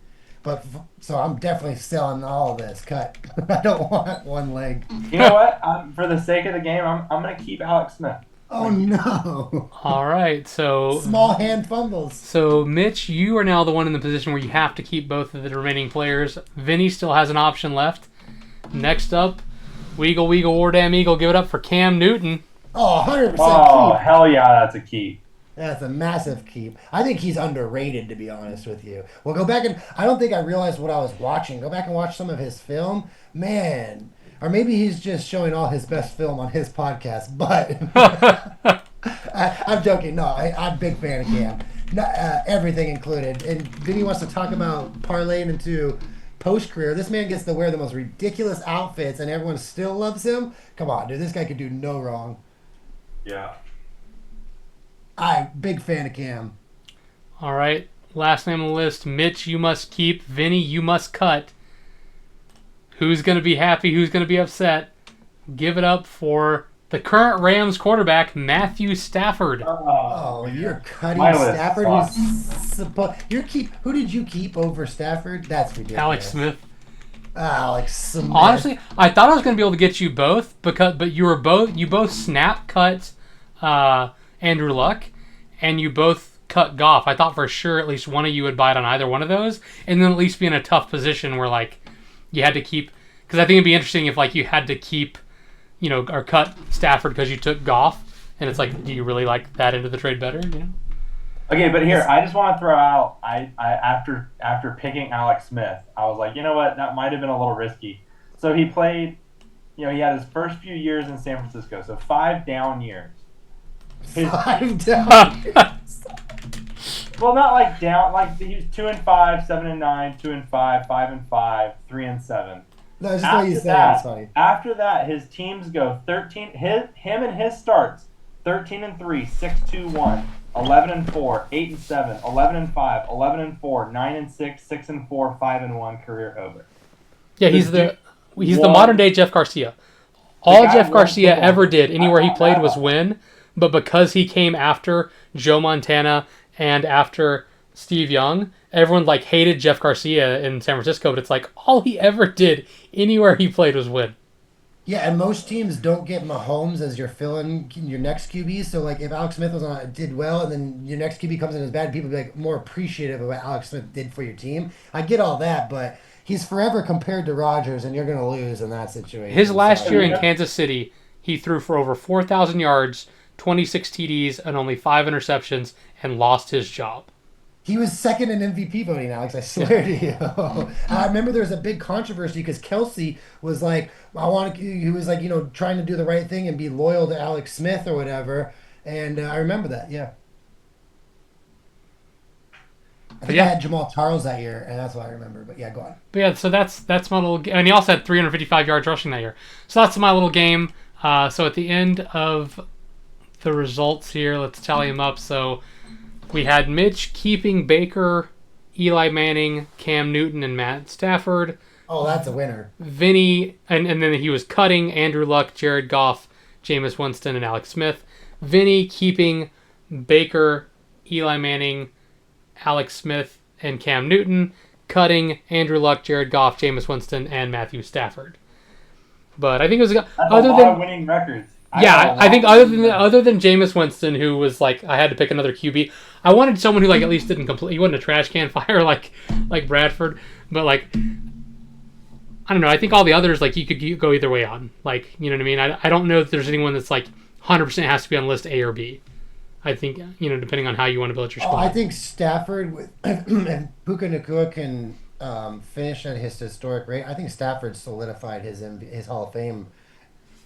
But so I'm definitely selling all of this. Cut. I don't want one leg. You know what? For the sake of the game, I'm going to keep Alex Smith. Oh, no. All right, so Small hand fumbles. So, Mitch, you are now the one in the position where you have to keep both of the remaining players. Vinny still has an option left. Next up, Weagle, War Damn Eagle, give it up for Cam Newton. Oh, 100% Oh, keep. hell yeah, that's a keep. That's a massive keep. I think he's underrated, to be honest with you. Well, go back and I don't think I realized what I was watching. Go back and watch some of his film. Man. Or maybe he's just showing all his best film on his podcast. But I'm joking. No, I'm a big fan of Cam. Everything included. And then he wants to talk about parlaying into post-career. This man gets to wear the most ridiculous outfits and everyone still loves him. Come on, dude. This guy could do no wrong. Yeah. I'm big fan of Cam. All right, last name on the list. Mitch, you must keep. Vinny, you must cut. Who's going to be happy? Who's going to be upset? Give it up for the current Rams quarterback, Matthew Stafford. Oh, you're cutting My list Stafford. sucks. Who did you keep over Stafford? That's ridiculous. Alex Smith. Alex Smith. Honestly, I thought I was going to be able to get you both but you both snap cut Andrew Luck, and you both cut Goff. I thought for sure at least one of you would bite on either one of those, and then at least be in a tough position where you had to keep. Because I think it'd be interesting if you had to keep, or cut Stafford because you took Goff, and it's like, do you really like that end of the trade better? Okay, but here I just want to throw out. I after picking Alex Smith, I was like, you know what, that might have been a little risky. So he played. He had his first few years in San Francisco, so 5 down years. 5 down years. Well, not like down. Like he was 2-5, 7-9, 2-5, 5-5, 3-7. No, just what you said. It's funny. After that, his teams go 13. Him and his starts 13-3, 6-2-1, 11-4, 8-7, 11-5, 11-4, 9-6, 6-4, 5-1 career over. Yeah, he's the modern day Jeff Garcia. All Jeff Garcia ever did anywhere he played was win, but because he came after Joe Montana and after Steve Young, everyone hated Jeff Garcia in San Francisco, but it's like all he ever did anywhere he played was win. Yeah, and most teams don't get Mahomes as your fill-in, your next QB. So if Alex Smith did well, and then your next QB comes in as bad, people be more appreciative of what Alex Smith did for your team. I get all that, but he's forever compared to Rodgers, and you're going to lose in that situation. His last year in Kansas City, he threw for over 4,000 yards, 26 TDs, and only 5 interceptions, and lost his job. He was second in MVP voting, Alex. I swear to you. I remember there was a big controversy because Kelsey was he was trying to do the right thing and be loyal to Alex Smith or whatever. And I remember that, yeah. I had Jamal Charles that year, and that's what I remember. But yeah, go on. But yeah, so that's my little game. And he also had 355 yards rushing that year. So that's my little game. So at the end of the results here, let's tally them up. So we had Mitch keeping Baker, Eli Manning, Cam Newton, and Matt Stafford. Oh, that's a winner. Vinny, and then he was cutting Andrew Luck, Jared Goff, Jameis Winston, and Alex Smith. Vinny keeping Baker, Eli Manning, Alex Smith, and Cam Newton, cutting Andrew Luck, Jared Goff, Jameis Winston, and Matthew Stafford. But I think it was that's a lot of winning records. I think other than Jameis Winston, who was I had to pick another QB. I wanted someone who at least didn't complete. He wasn't a trash can fire like Bradford, but I don't know. I think all the others you could go either way on. You know what I mean? I don't know if there's anyone that's 100% has to be on list A or B. I think depending on how you want to build your squad. I think Stafford and Puka Nacua can finish at his historic rate. I think Stafford solidified his Hall of Fame.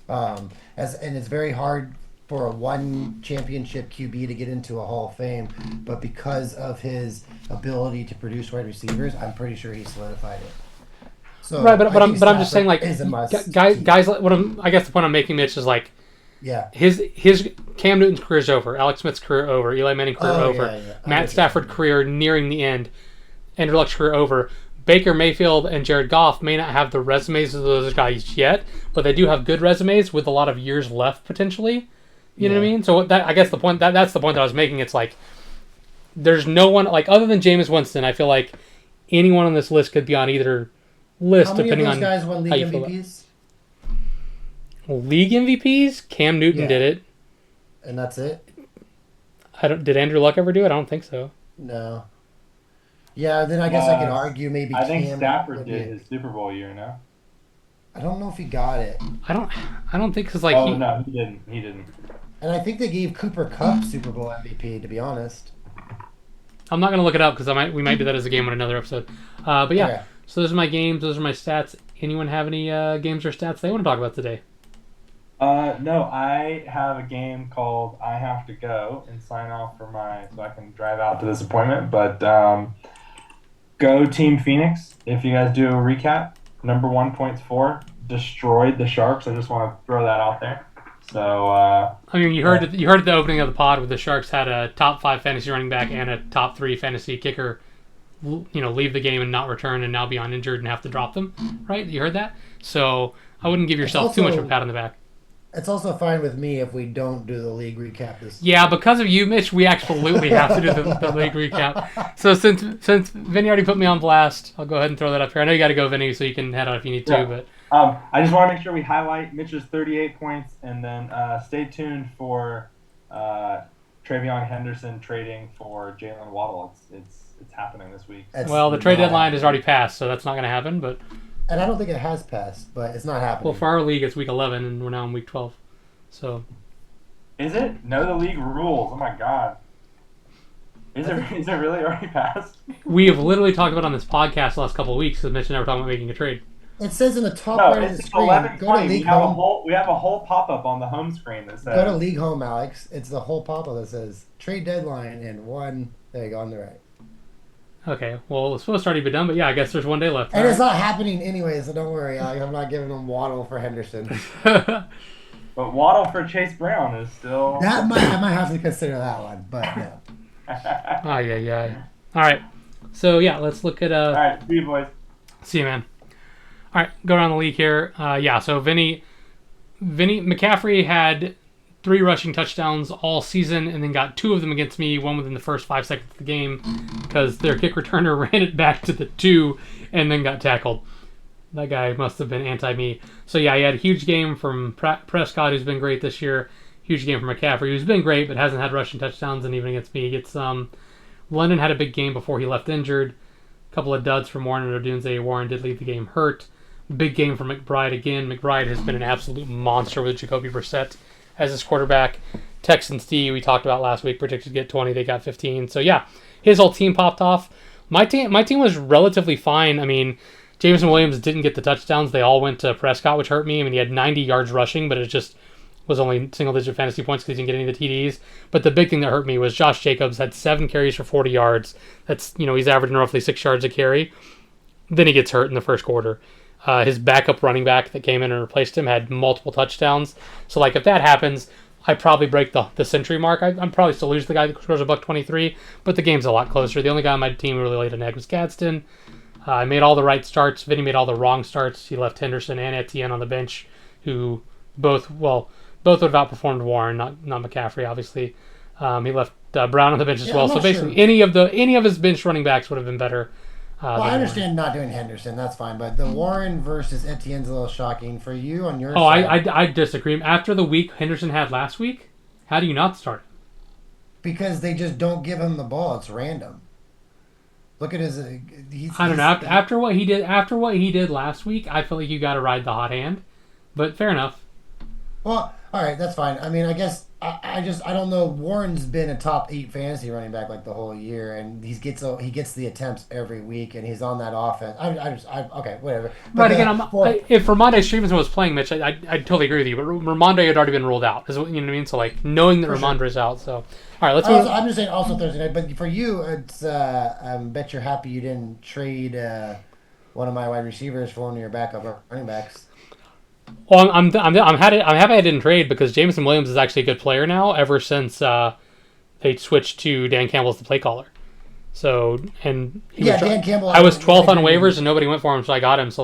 And it's very hard for a one championship QB to get into a Hall of Fame, but because of his ability to produce wide receivers, I'm pretty sure he solidified it. So right, but I'm just saying is a must guys. I guess the point I'm making, Mitch, is yeah, his Cam Newton's career is over, Alex Smith's career over, Eli Manning's career over, yeah. Matt Stafford career nearing the end, Andrew Luck's career over. Baker Mayfield and Jared Goff may not have the resumes of those guys yet, but they do have good resumes with a lot of years left potentially. You know what I mean? So I guess the point that's the point that I was making. It's there's no one other than Jameis Winston. I feel like anyone on this list could be on either list. How many depending of those on guys won league MVPs? League MVPs? Cam Newton did it, and that's it. Did Andrew Luck ever do it? I don't think so. No. Yeah, then I guess I could argue maybe. I think Stafford did his Super Bowl year. No. I don't know if he got it. I don't think because no, he didn't. He didn't. And I think they gave Cooper Kupp Super Bowl MVP. To be honest. I'm not gonna look it up because we might do that as a game on another episode. But yeah, okay. So those are my games. Those are my stats. Anyone have any games or stats they want to talk about today? No, I have a game called I Have to Go and sign off so I can drive out to this appointment. But go Team Phoenix. If you guys do a recap, number 1 points for destroyed the Sharks. I just want to throw that out there. So I mean, you heard at the opening of the pod where the Sharks had a top 5 fantasy running back and a top 3 fantasy kicker, leave the game and not return and now be on injured and have to drop them, right? You heard that? So I wouldn't give yourself too much of a pat on the back. It's also fine with me if we don't do the league recap this. Yeah, because of you, Mitch, we absolutely have to do the league recap. So since Vinny already put me on blast, I'll go ahead and throw that up here. I know you got to go, Vinny, so you can head out if you need to. But I just want to make sure we highlight Mitch's 38 points, and then stay tuned for Travion Henderson trading for Jalen Waddle. It's happening this week. The trade deadline has already passed, so that's not going to happen. But And I don't think it has passed, but it's not happening. Well, for our league, it's week 11, and we're now in week 12. So. Is it? Know the league rules. Oh my god. Is it really already passed? We have literally talked about it on this podcast the last couple of weeks because Mitch and I were talking about making a trade. It says in the top No, right of the it's screen, 11:20. go to League Home. We have a whole pop-up on the home screen that says... Go to League Home, Alex. It's the whole pop-up that says trade deadline and one. There you go, on the right. Okay, well, it's supposed to already be done, but yeah, I guess there's one day left. And it's not happening anyway, so don't worry, Alex. I'm not giving them Waddle for Henderson. But Waddle for Chase Brown is still... I might have to consider that one, but yeah. Oh, yeah. All right. So, yeah, let's look at... All right, see you, boys. See you, man. All right, go around the league here. So Vinny McCaffrey had 3 rushing touchdowns all season and then got 2 of them against me, one within the first 5 seconds of the game because their kick returner ran it back to the 2 and then got tackled. That guy must have been anti-me. So, yeah, he had a huge game from Prescott, who's been great this year. Huge game from McCaffrey, who's been great but hasn't had rushing touchdowns, and even against me, he gets London had a big game before he left injured. A couple of duds from Warren and Odunze. Warren did leave the game hurt. Big game for McBride again. McBride has been an absolute monster with Jacoby Brissett as his quarterback. Texans D, we talked about last week, predicted to get 20. They got 15. So, yeah, his whole team popped off. My team was relatively fine. I mean, Jameson Williams didn't get the touchdowns. They all went to Prescott, which hurt me. I mean, he had 90 yards rushing, but it just was only single-digit fantasy points because he didn't get any of the TDs. But the big thing that hurt me was Josh Jacobs had 7 carries for 40 yards. That's, he's averaging roughly 6 yards a carry. Then he gets hurt in the first quarter. His backup running back that came in and replaced him had multiple touchdowns. So, if that happens, I probably break the century mark. I'm probably still lose the guy that scores $1.23, but the game's a lot closer. The only guy on my team who really laid an egg was Gadsden. I made all the right starts. Vinny made all the wrong starts. He left Henderson and Etienne on the bench, who both would have outperformed Warren, not McCaffrey, obviously. He left Brown on the bench as well. So basically, sure. any of his bench running backs would have been better. I understand not doing Henderson. That's fine. But the Warren versus Etienne's a little shocking for you on your side. I disagree. After the week Henderson had last week, how do you not start him? Because they just don't give him the ball. It's random. Look at his. I don't know. After what he did last week, I feel like you got to ride the hot hand. But fair enough. Well, all right, that's fine. I mean, I guess I don't know. Warren's been a top 8 fantasy running back the whole year, and he gets the attempts every week, and he's on that offense. Okay, whatever. But again, if Ramondre Stevenson was playing, Mitch, I totally agree with you. But Ramondre had already been ruled out. You know what I mean? So knowing that Ramondre's out, so. All right, let's move. I'm just saying also Thursday night, but for you, it's I bet you're happy you didn't trade one of my wide receivers for one of your backup running backs. Well, I'm happy I didn't trade because Jameson Williams is actually a good player now. Ever since they switched to Dan Campbell as the play caller, so Dan Campbell. I was 12th on waivers and nobody went for him, so I got him. So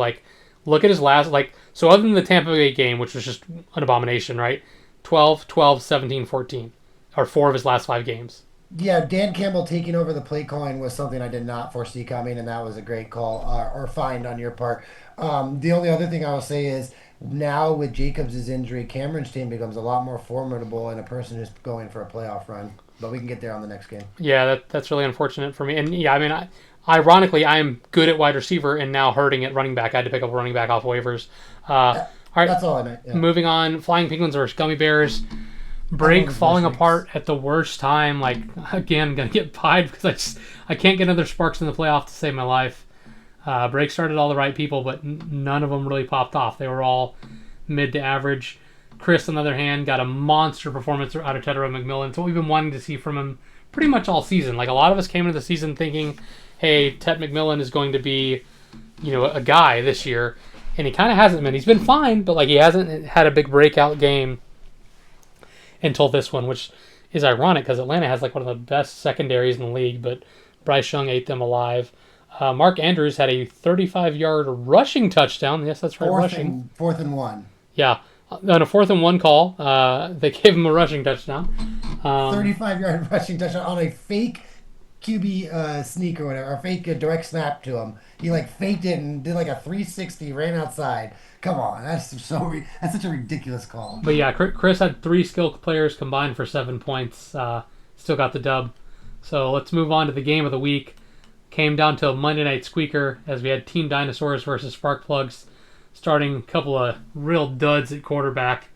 look at his last so other than the Tampa Bay game, which was just an abomination, right? 12, 17, 14. Or 4 of his last 5 games. Yeah, Dan Campbell taking over the play calling was something I did not foresee coming, and that was a great call or find on your part. The only other thing I will say is now with Jacobs' injury, Cameron's team becomes a lot more formidable and a person who's going for a playoff run. But we can get there on the next game. Yeah, that's really unfortunate for me. And yeah, I mean, ironically, I am good at wide receiver and now hurting at running back. I had to pick up a running back off waivers. All right, that's all I meant. Yeah. Moving on, Flying Penguins versus Gummy Bears. Break falling apart at the worst time. Again, gonna get pied because I can't get another Sparks in the playoff to save my life. Break started all the right people, but none of them really popped off. They were all mid to average. Chris, on the other hand, got a monster performance out of Tedero McMillan. It's what we've been wanting to see from him pretty much all season. A lot of us came into the season thinking, hey, Ted McMillan is going to be, a guy this year, and he kind of hasn't been. He's been fine, but he hasn't had a big breakout game until this one, which is ironic because Atlanta has one of the best secondaries in the league, but Bryce Young ate them alive. Mark Andrews had a 35-yard rushing touchdown. Yes, that's right, rushing. 4th and 1. Yeah, on a 4th and 1 call, they gave him a rushing touchdown. 35-yard rushing touchdown on a fake QB sneak or whatever, or fake direct snap to him. He faked it and did a 360, ran outside. Come on, that's such a ridiculous call. But yeah, Chris had 3 skilled players combined for 7 points. Still got the dub. So let's move on to the game of the week. came down to a Monday night squeaker as we had Team Dinosaurs versus Sparkplugs, starting a couple of real duds at quarterback.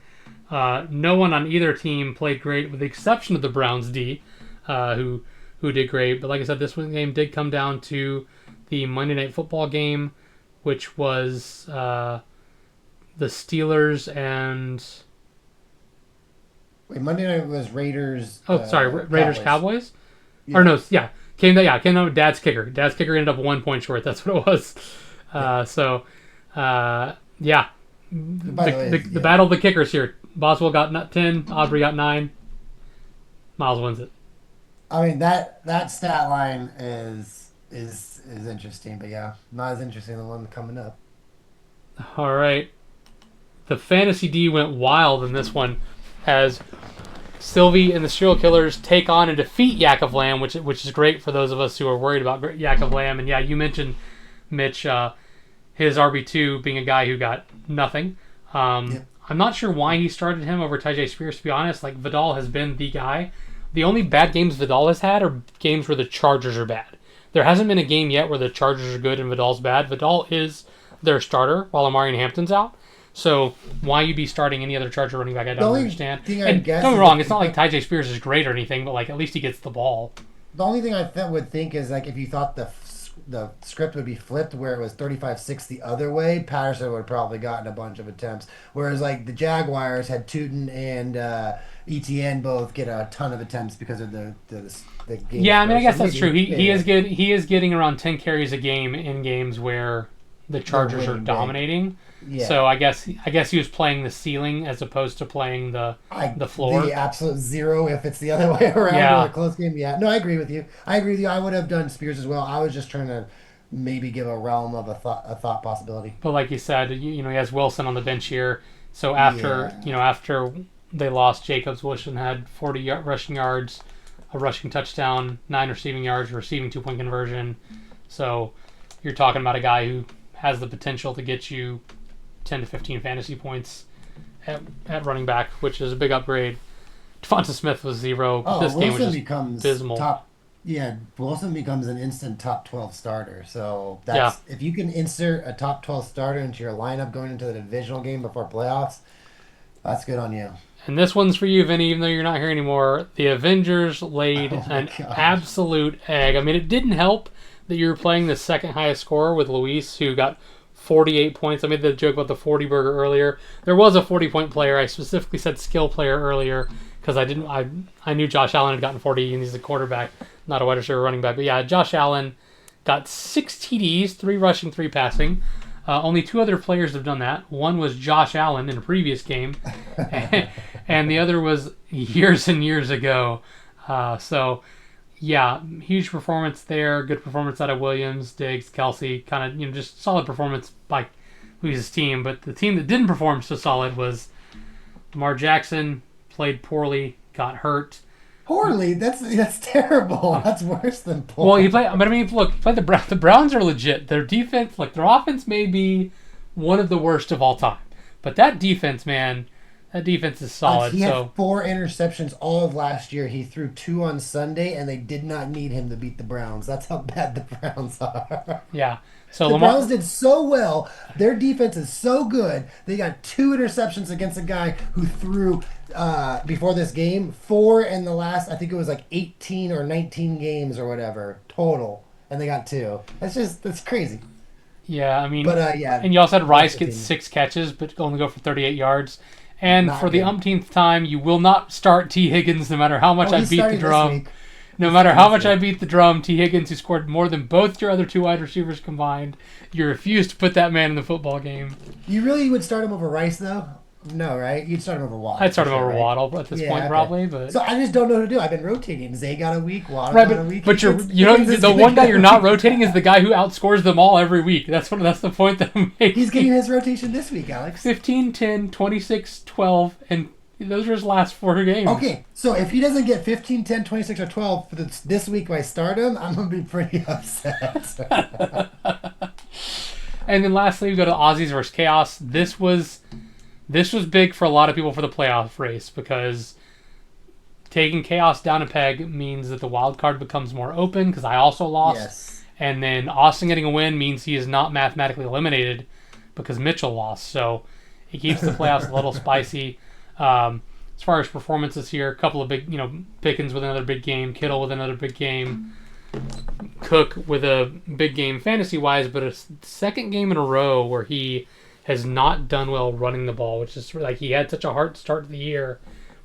No one on either team played great, with the exception of the Browns D, who did great. But like I said, this game did come down to the Monday Night Football game, which was the Steelers and... Wait, Monday night was Raiders... Raiders Cowboys? Yeah. Or no, yeah. Came down with Dad's kicker. Dad's kicker ended up 1 point short. That's what it was. Yeah. The battle of the kickers here. Boswell got 10. Aubrey got 9. Miles wins it. I mean, that stat line is interesting, but yeah, not as interesting as the one coming up. All right. The Fantasy D went wild in this one as Sylvie and the Serial Killers take on and defeat Yakovlam, which is great for those of us who are worried about Yakovlam. And yeah, you mentioned, Mitch, his RB2 being a guy who got nothing. Yep. I'm not sure why he started him over Tyjae Spears, to be honest. Like, Vidal has been the guy. The only bad games Vidal has had are games where the Chargers are bad. There hasn't been a game yet where the Chargers are good and Vidal's bad. Vidal is their starter while Amari Hampton's out. So why you be starting any other Charger running back, I don't understand. And don't get me wrong, it's not like Tyjae Spears is great or anything, but like at least he gets the ball. The only thing I would think is like if you thought the script would be flipped where it was 35-6 the other way, Patterson would have probably gotten a bunch of attempts. Whereas like the Jaguars had Tootin and ETN both get a ton of attempts because of the game. Yeah, I mean, I guess that's true. He is good. He is getting around 10 carries a game in games where the Chargers are dominating. Yeah. So I guess he was playing the ceiling as opposed to playing the floor. The absolute zero if it's the other way around or a close game. Yeah. No, I agree with you. I would have done Spears as well. I was just trying to maybe give a realm of a thought possibility. But like you said, he has Wilson on the bench here. So after they lost, Jacobs Wilson had 40 rushing yards, a rushing touchdown, 9 receiving yards, receiving 2-point conversion. So you're talking about a guy who has the potential to get you 10 to 15 fantasy points at running back, which is a big upgrade. Devonta Smith was 0. This Wilson game was just becomes abysmal. Wilson becomes an instant top 12 starter. So that's if you can insert a top 12 starter into your lineup going into the divisional game before playoffs, that's good on you. And this one's for you, Vinny, even though you're not here anymore. The Avengers laid an absolute egg. I mean, it didn't help that you were playing the second highest scorer with Luis, who got 48 points. I made the joke about the 40 burger earlier. There was a 40-point player. I specifically said skill player earlier because I knew Josh Allen had gotten 40 and he's a quarterback, not a wide receiver running back. But yeah, Josh Allen got 6 TDs, 3 rushing, 3 passing. Only 2 other players have done that. One was Josh Allen in a previous game, and the other was years and years ago. So, yeah, huge performance there. Good performance out of Williams, Diggs, Kelsey. Kind of, just solid performance by Luis's team. But the team that didn't perform so solid was Lamar Jackson. Played poorly, got hurt. Poorly? That's terrible. That's worse than poor. Well, he played. But I mean, look, he played the Browns are legit. Their defense, their offense may be one of the worst of all time, but that defense, man, that defense is solid. He had 4 interceptions all of last year. He threw 2 on Sunday, and they did not need him to beat the Browns. That's how bad the Browns are. Yeah. So the Browns did so well. Their defense is so good. They got 2 interceptions against a guy who threw before this game 4 in the last, I think it was like 18 or 19 games or whatever total, and they got 2. That's crazy. Yeah, I mean, but yeah. And you also had Rice get 6 catches, but only go for 38 yards. And for the umpteenth time, you will not start T. Higgins no matter how much I beat the drum. No matter how much I beat the drum, T. Higgins, who scored more than both your other 2 wide receivers combined, you refuse to put that man in the football game. You really would start him over Rice, though? No, right? You'd start him over Waddle. I'd start him over Waddle at this point, probably. But so I just don't know what to do. I've been rotating. Zay got a week, Waddle got a week. But the one guy you're not rotating is the guy who outscores them all every week. That's the point that I'm making. He's getting his rotation this week, Alex. 15, 10, 26, 12, and those are his last 4 games. Okay, so if he doesn't get 15, 10, 26, or 12 for this week when I start him, I'm going to be pretty upset. And then lastly, we go to Aussies versus Chaos. This was big for a lot of people for the playoff race because taking Chaos down a peg means that the wild card becomes more open because I also lost. Yes. And then Austin getting a win means he is not mathematically eliminated because Mitchell lost. So it keeps the playoffs a little spicy. As far as performances here, a couple of big, Pickens with another big game, Kittle with another big game, Cook with a big game fantasy-wise, but a second game in a row where he has not done well running the ball, which is like he had such a hard start to the year,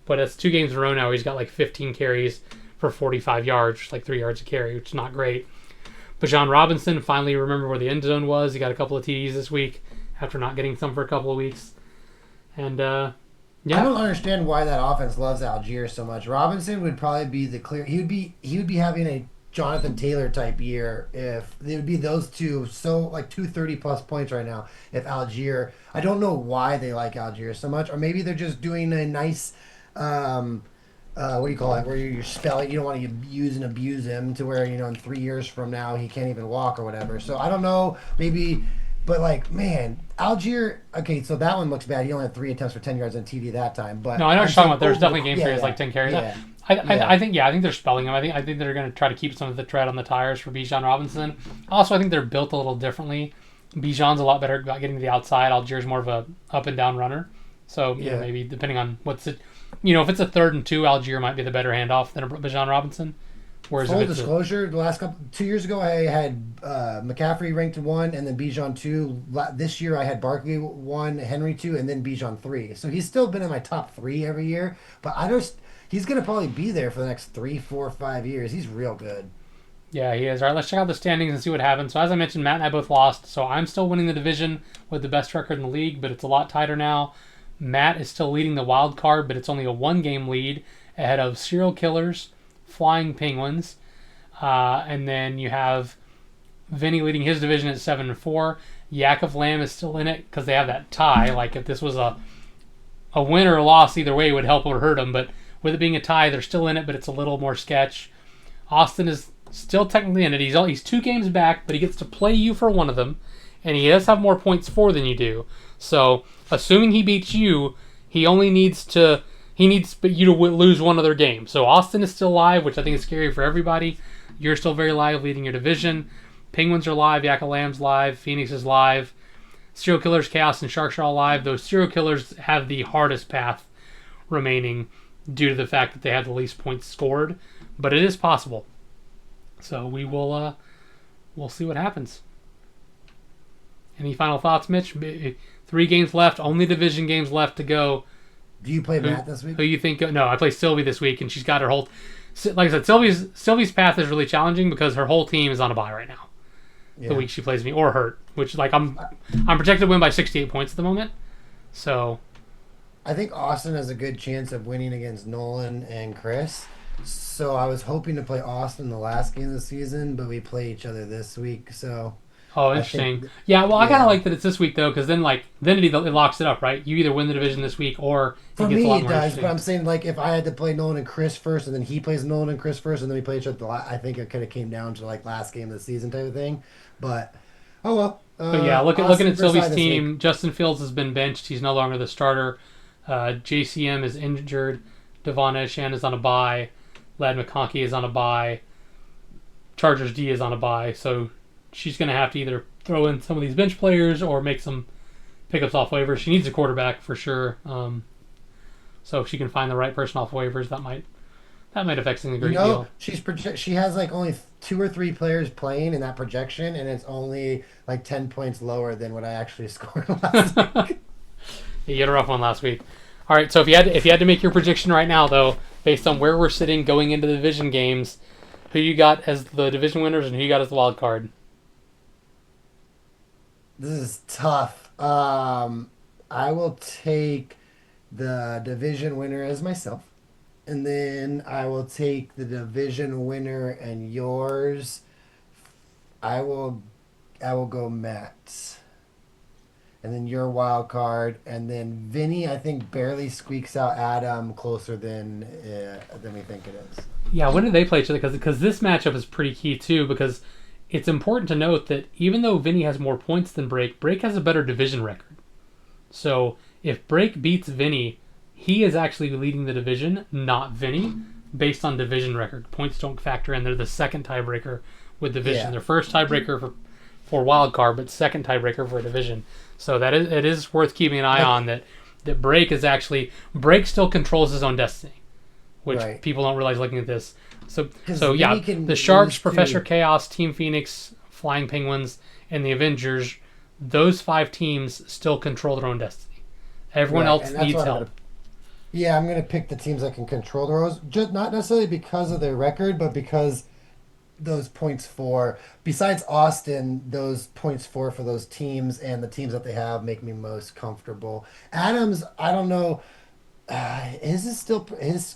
but it's 2 games in a row now. He's got like 15 carries for 45 yards, like 3 yards a carry, which is not great. Bijan Robinson finally remembered where the end zone was. He got a couple of TDs this week after not getting some for a couple of weeks. And, I don't understand why that offense loves Algier so much. Robinson would probably be the clear. He would be having a Jonathan Taylor type year if they would be those two. So like 230 plus points right now. If Algier, I don't know why they like Algier so much, or maybe they're just doing a nice, what do you call it? Where you're spelling, you don't want to use and abuse him to where in 3 years from now he can't even walk or whatever. So I don't know, maybe. But, man, Algier, okay, so that one looks bad. He only had 3 attempts for 10 yards on TD that time. But no, I know what you're talking about. There's definitely games where he has like 10 carries. Yeah. I think they're spelling him. I think they're going to try to keep some of the tread on the tires for Bijan Robinson. Also, I think they're built a little differently. Bijan's a lot better about getting to the outside. Algier's more of a up and down runner. So, maybe depending on what's it, if it's a 3rd and 2, Algier might be the better handoff than Bijan Robinson. Whereas full disclosure, the last 2 years ago, I had McCaffrey ranked 1, and then Bijan 2. This year, I had Barkley 1, Henry 2, and then Bijan 3. So he's still been in my top 3 every year. But he's going to probably be there for the next 3, 4, 5 years. He's real good. Yeah, he is. All right, let's check out the standings and see what happens. So as I mentioned, Matt and I both lost. So I'm still winning the division with the best record in the league, but it's a lot tighter now. Matt is still leading the wild card, but it's only a 1-game lead ahead of Serial Killers, Flying Penguins, and then you have Vinny leading his division at 7-4. Yakov Lamb is still in it because they have that tie. Like if this was a win or a loss, either way it would help or hurt them. But with it being a tie, they're still in it, but it's a little more sketch. Austin is still technically in it. He's 2 games back, but he gets to play you for one of them, and he does have more points for than you do. So assuming he beats you, he needs you to lose one other game. So Austin is still live, which I think is scary for everybody. You're still very live, leading your division. Penguins are live. Yakov Lamb's live. Phoenix is live. Serial Killers, Chaos, and Sharks are all live. Those Serial Killers have the hardest path remaining due to the fact that they have the least points scored. But it is possible. So we'll see what happens. Any final thoughts, Mitch? 3 games left. Only division games left to go. Do you play Matt this week? Who you think? No, I play Sylvie this week, and she's got her whole. Like I said, Sylvie's path is really challenging because her whole team is on a bye right now. Yeah. The week she plays me or hurt, which I'm projected to win by 68 points at the moment. So, I think Austin has a good chance of winning against Nolan and Chris. So I was hoping to play Austin the last game of the season, but we play each other this week. So. Oh, interesting. I kind of like that it's this week, though, because then it locks it up, right? You either win the division this week or for me it does. But I'm saying if I had to play Nolan and Chris first, and then he plays Nolan and Chris first, and then we play each other. I think it kind of came down to last game of the season type of thing. But oh well. But yeah, looking at Sylvie's team, Justin Fields has been benched. He's no longer the starter. JCM is injured. Devon Eshan is on a bye. Lad McConkey is on a bye. Chargers D is on a bye. So she's going to have to either throw in some of these bench players or make some pickups off waivers. She needs a quarterback for sure. So if she can find the right person off waivers, that might affect things a great deal. She has only 2 or 3 players playing in that projection, and it's only 10 points lower than what I actually scored last week. You had a rough one last week. All right, so if you had to make your prediction right now, though, based on where we're sitting going into the division games, who you got as the division winners and who you got as the wild card? This is tough. I will take the division winner as myself, and then I will take the division winner and yours. I will go Matt, and then your wild card, and then Vinny. I think barely squeaks out Adam closer than we think it is. Yeah, when did they play each other? Because this matchup is pretty key too. Because it's important to note that even though Vinny has more points than Brake has a better division record. So if Brake beats Vinny, he is actually leading the division, not Vinny, based on division record. Points don't factor in. They're the second tiebreaker with division. Yeah. Their first tiebreaker for wild card, but second tiebreaker for a division. So it is worth keeping an eye on that Break still controls his own destiny, which people don't realize looking at this. So yeah, the Sharks, Professor Chaos, Team Phoenix, Flying Penguins, and the Avengers, those 5 teams still control their own destiny. Everyone else needs help. I'm going to pick the teams that can control those, just not necessarily because of their record, but because those points for, besides Austin, those points for those teams and the teams that they have make me most comfortable. Adams, I don't know. His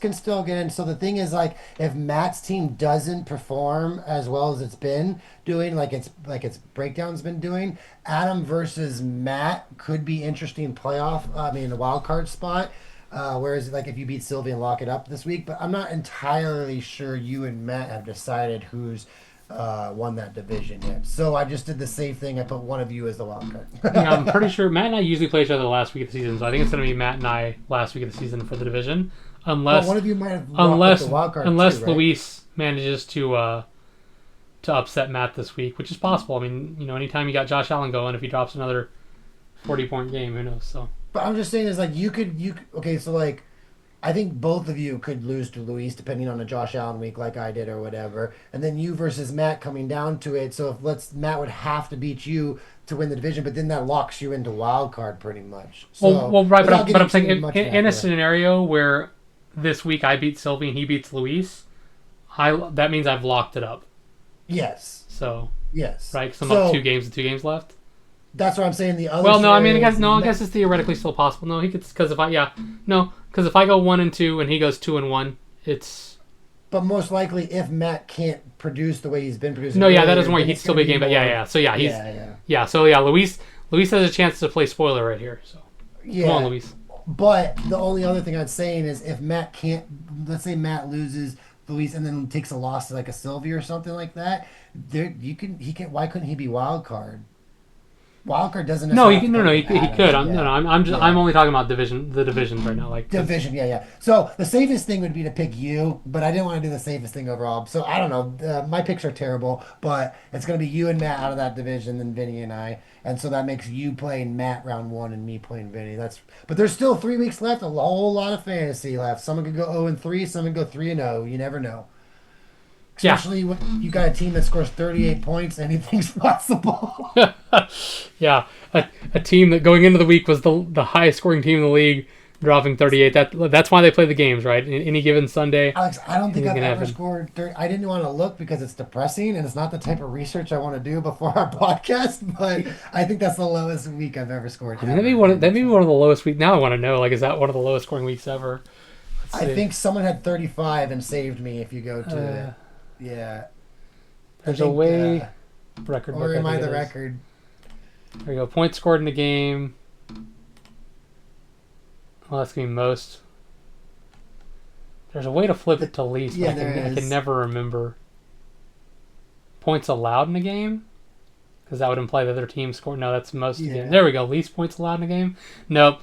can still get in. So the thing is, like, if Matt's team doesn't perform as well as it's been doing, like its breakdown's been doing, Adam versus Matt could be interesting playoff. A wild card spot. Whereas, like, if you beat Sylvie and lock it up this week, but I'm not entirely sure you and Matt have decided who's won that division yet. So I just did the safe thing. I put one of you as the wild card. Yeah, I'm pretty sure Matt and I usually play each other the last week of the season, so I think it's going to be Matt and I last week of the season for the division, unless one of you might have the wild card unless too, right? Luis manages to upset Matt this week, which is possible. I mean, anytime you got Josh Allen going, if he drops another 40-point game, who knows? So. But I'm just saying is like you could okay, so like I think both of you could lose to Luis depending on a Josh Allen week like I did or whatever. And then you versus Matt coming down to it. So if Matt would have to beat you to win the division, but then that locks you into wild card pretty much. So, but I'm saying in a scenario where this week I beat Sylvie and he beats Luis, that means I've locked it up. Yes. So yes. Right? Because I'm up 2 games with 2 games left. That's what I'm saying. The other. Well, no, I guess it's theoretically still possible. No, he could, because if I go 1-2 and he goes 2-1, it's. But most likely, if Matt can't produce the way he's been producing. No, that doesn't work. He'd still be a game, but So Luis has a chance to play spoiler right here. So come on, Luis. But the only other thing I'm saying is if Matt can't, let's say Matt loses Luis and then takes a loss to like a Sylvie or something like that, why couldn't he be wild card? Wildcard doesn't. No, he could. I'm only talking about the divisions right now, like division. Yeah. So the safest thing would be to pick you, but I didn't want to do the safest thing overall. So I don't know. My picks are terrible, but it's going to be you and Matt out of that division, then Vinny and I, and so that makes you playing Matt round 1 and me playing Vinny. But there's still 3 weeks left. A whole lot of fantasy left. Someone could go 0-3. Someone could go 3-0. You never know. Especially when you got a team that scores 38 points, anything's possible. Yeah, a team that going into the week was the highest scoring team in the league, dropping 38. That's why they play the games, right? Any given Sunday. Alex, I don't think I've ever scored 30. I didn't want to look because it's depressing and it's not the type of research I want to do before our podcast. But I think that's the lowest week I've ever scored. That'd be one of the lowest weeks. Now I want to know, like, is that one of the lowest scoring weeks ever? I think someone had 35 and saved me. If you go to there's a way record. Or am I the record? There you go. Points scored in a game. Well, that's going to be most. There's a way to flip it to least. Yeah, I can never remember. Points allowed in a game? Because that would imply the other team scored. No, that's most of the game. There we go. Least points allowed in a game? Nope.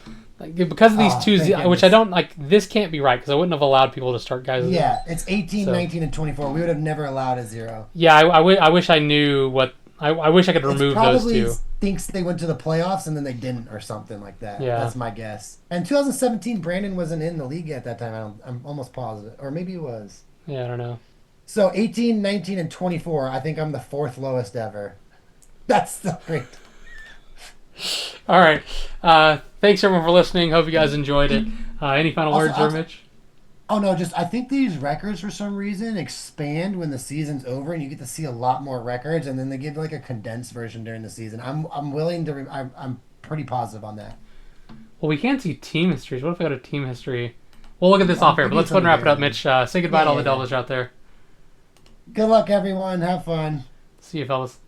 Because of these two, which I don't like, this can't be right because I wouldn't have allowed people to start guys. Yeah, it's 18, 19, and 24. We would have never allowed a 0. Yeah, I wish I knew what. I wish I could remove those two. Probably thinks they went to the playoffs and then they didn't or something like that. Yeah. That's my guess. And 2017, Brandon wasn't in the league at that time. I'm almost positive. Or maybe he was. Yeah, I don't know. So 18, 19, and 24, I think I'm the 4th lowest ever. That's so great. All right. Thanks everyone for listening. Hope you guys enjoyed it. Any final words there, Mitch? Oh no, I think these records for some reason expand when the season's over, and you get to see a lot more records, and then they give like a condensed version during the season. I'm willing to. I'm pretty positive on that. Well, we can't see team histories. What if I go to team history? We'll look at this off air, but let's go and wrap it up, Mitch. Say goodbye to all the Devils out there. Good luck, everyone. Have fun. See you, fellas.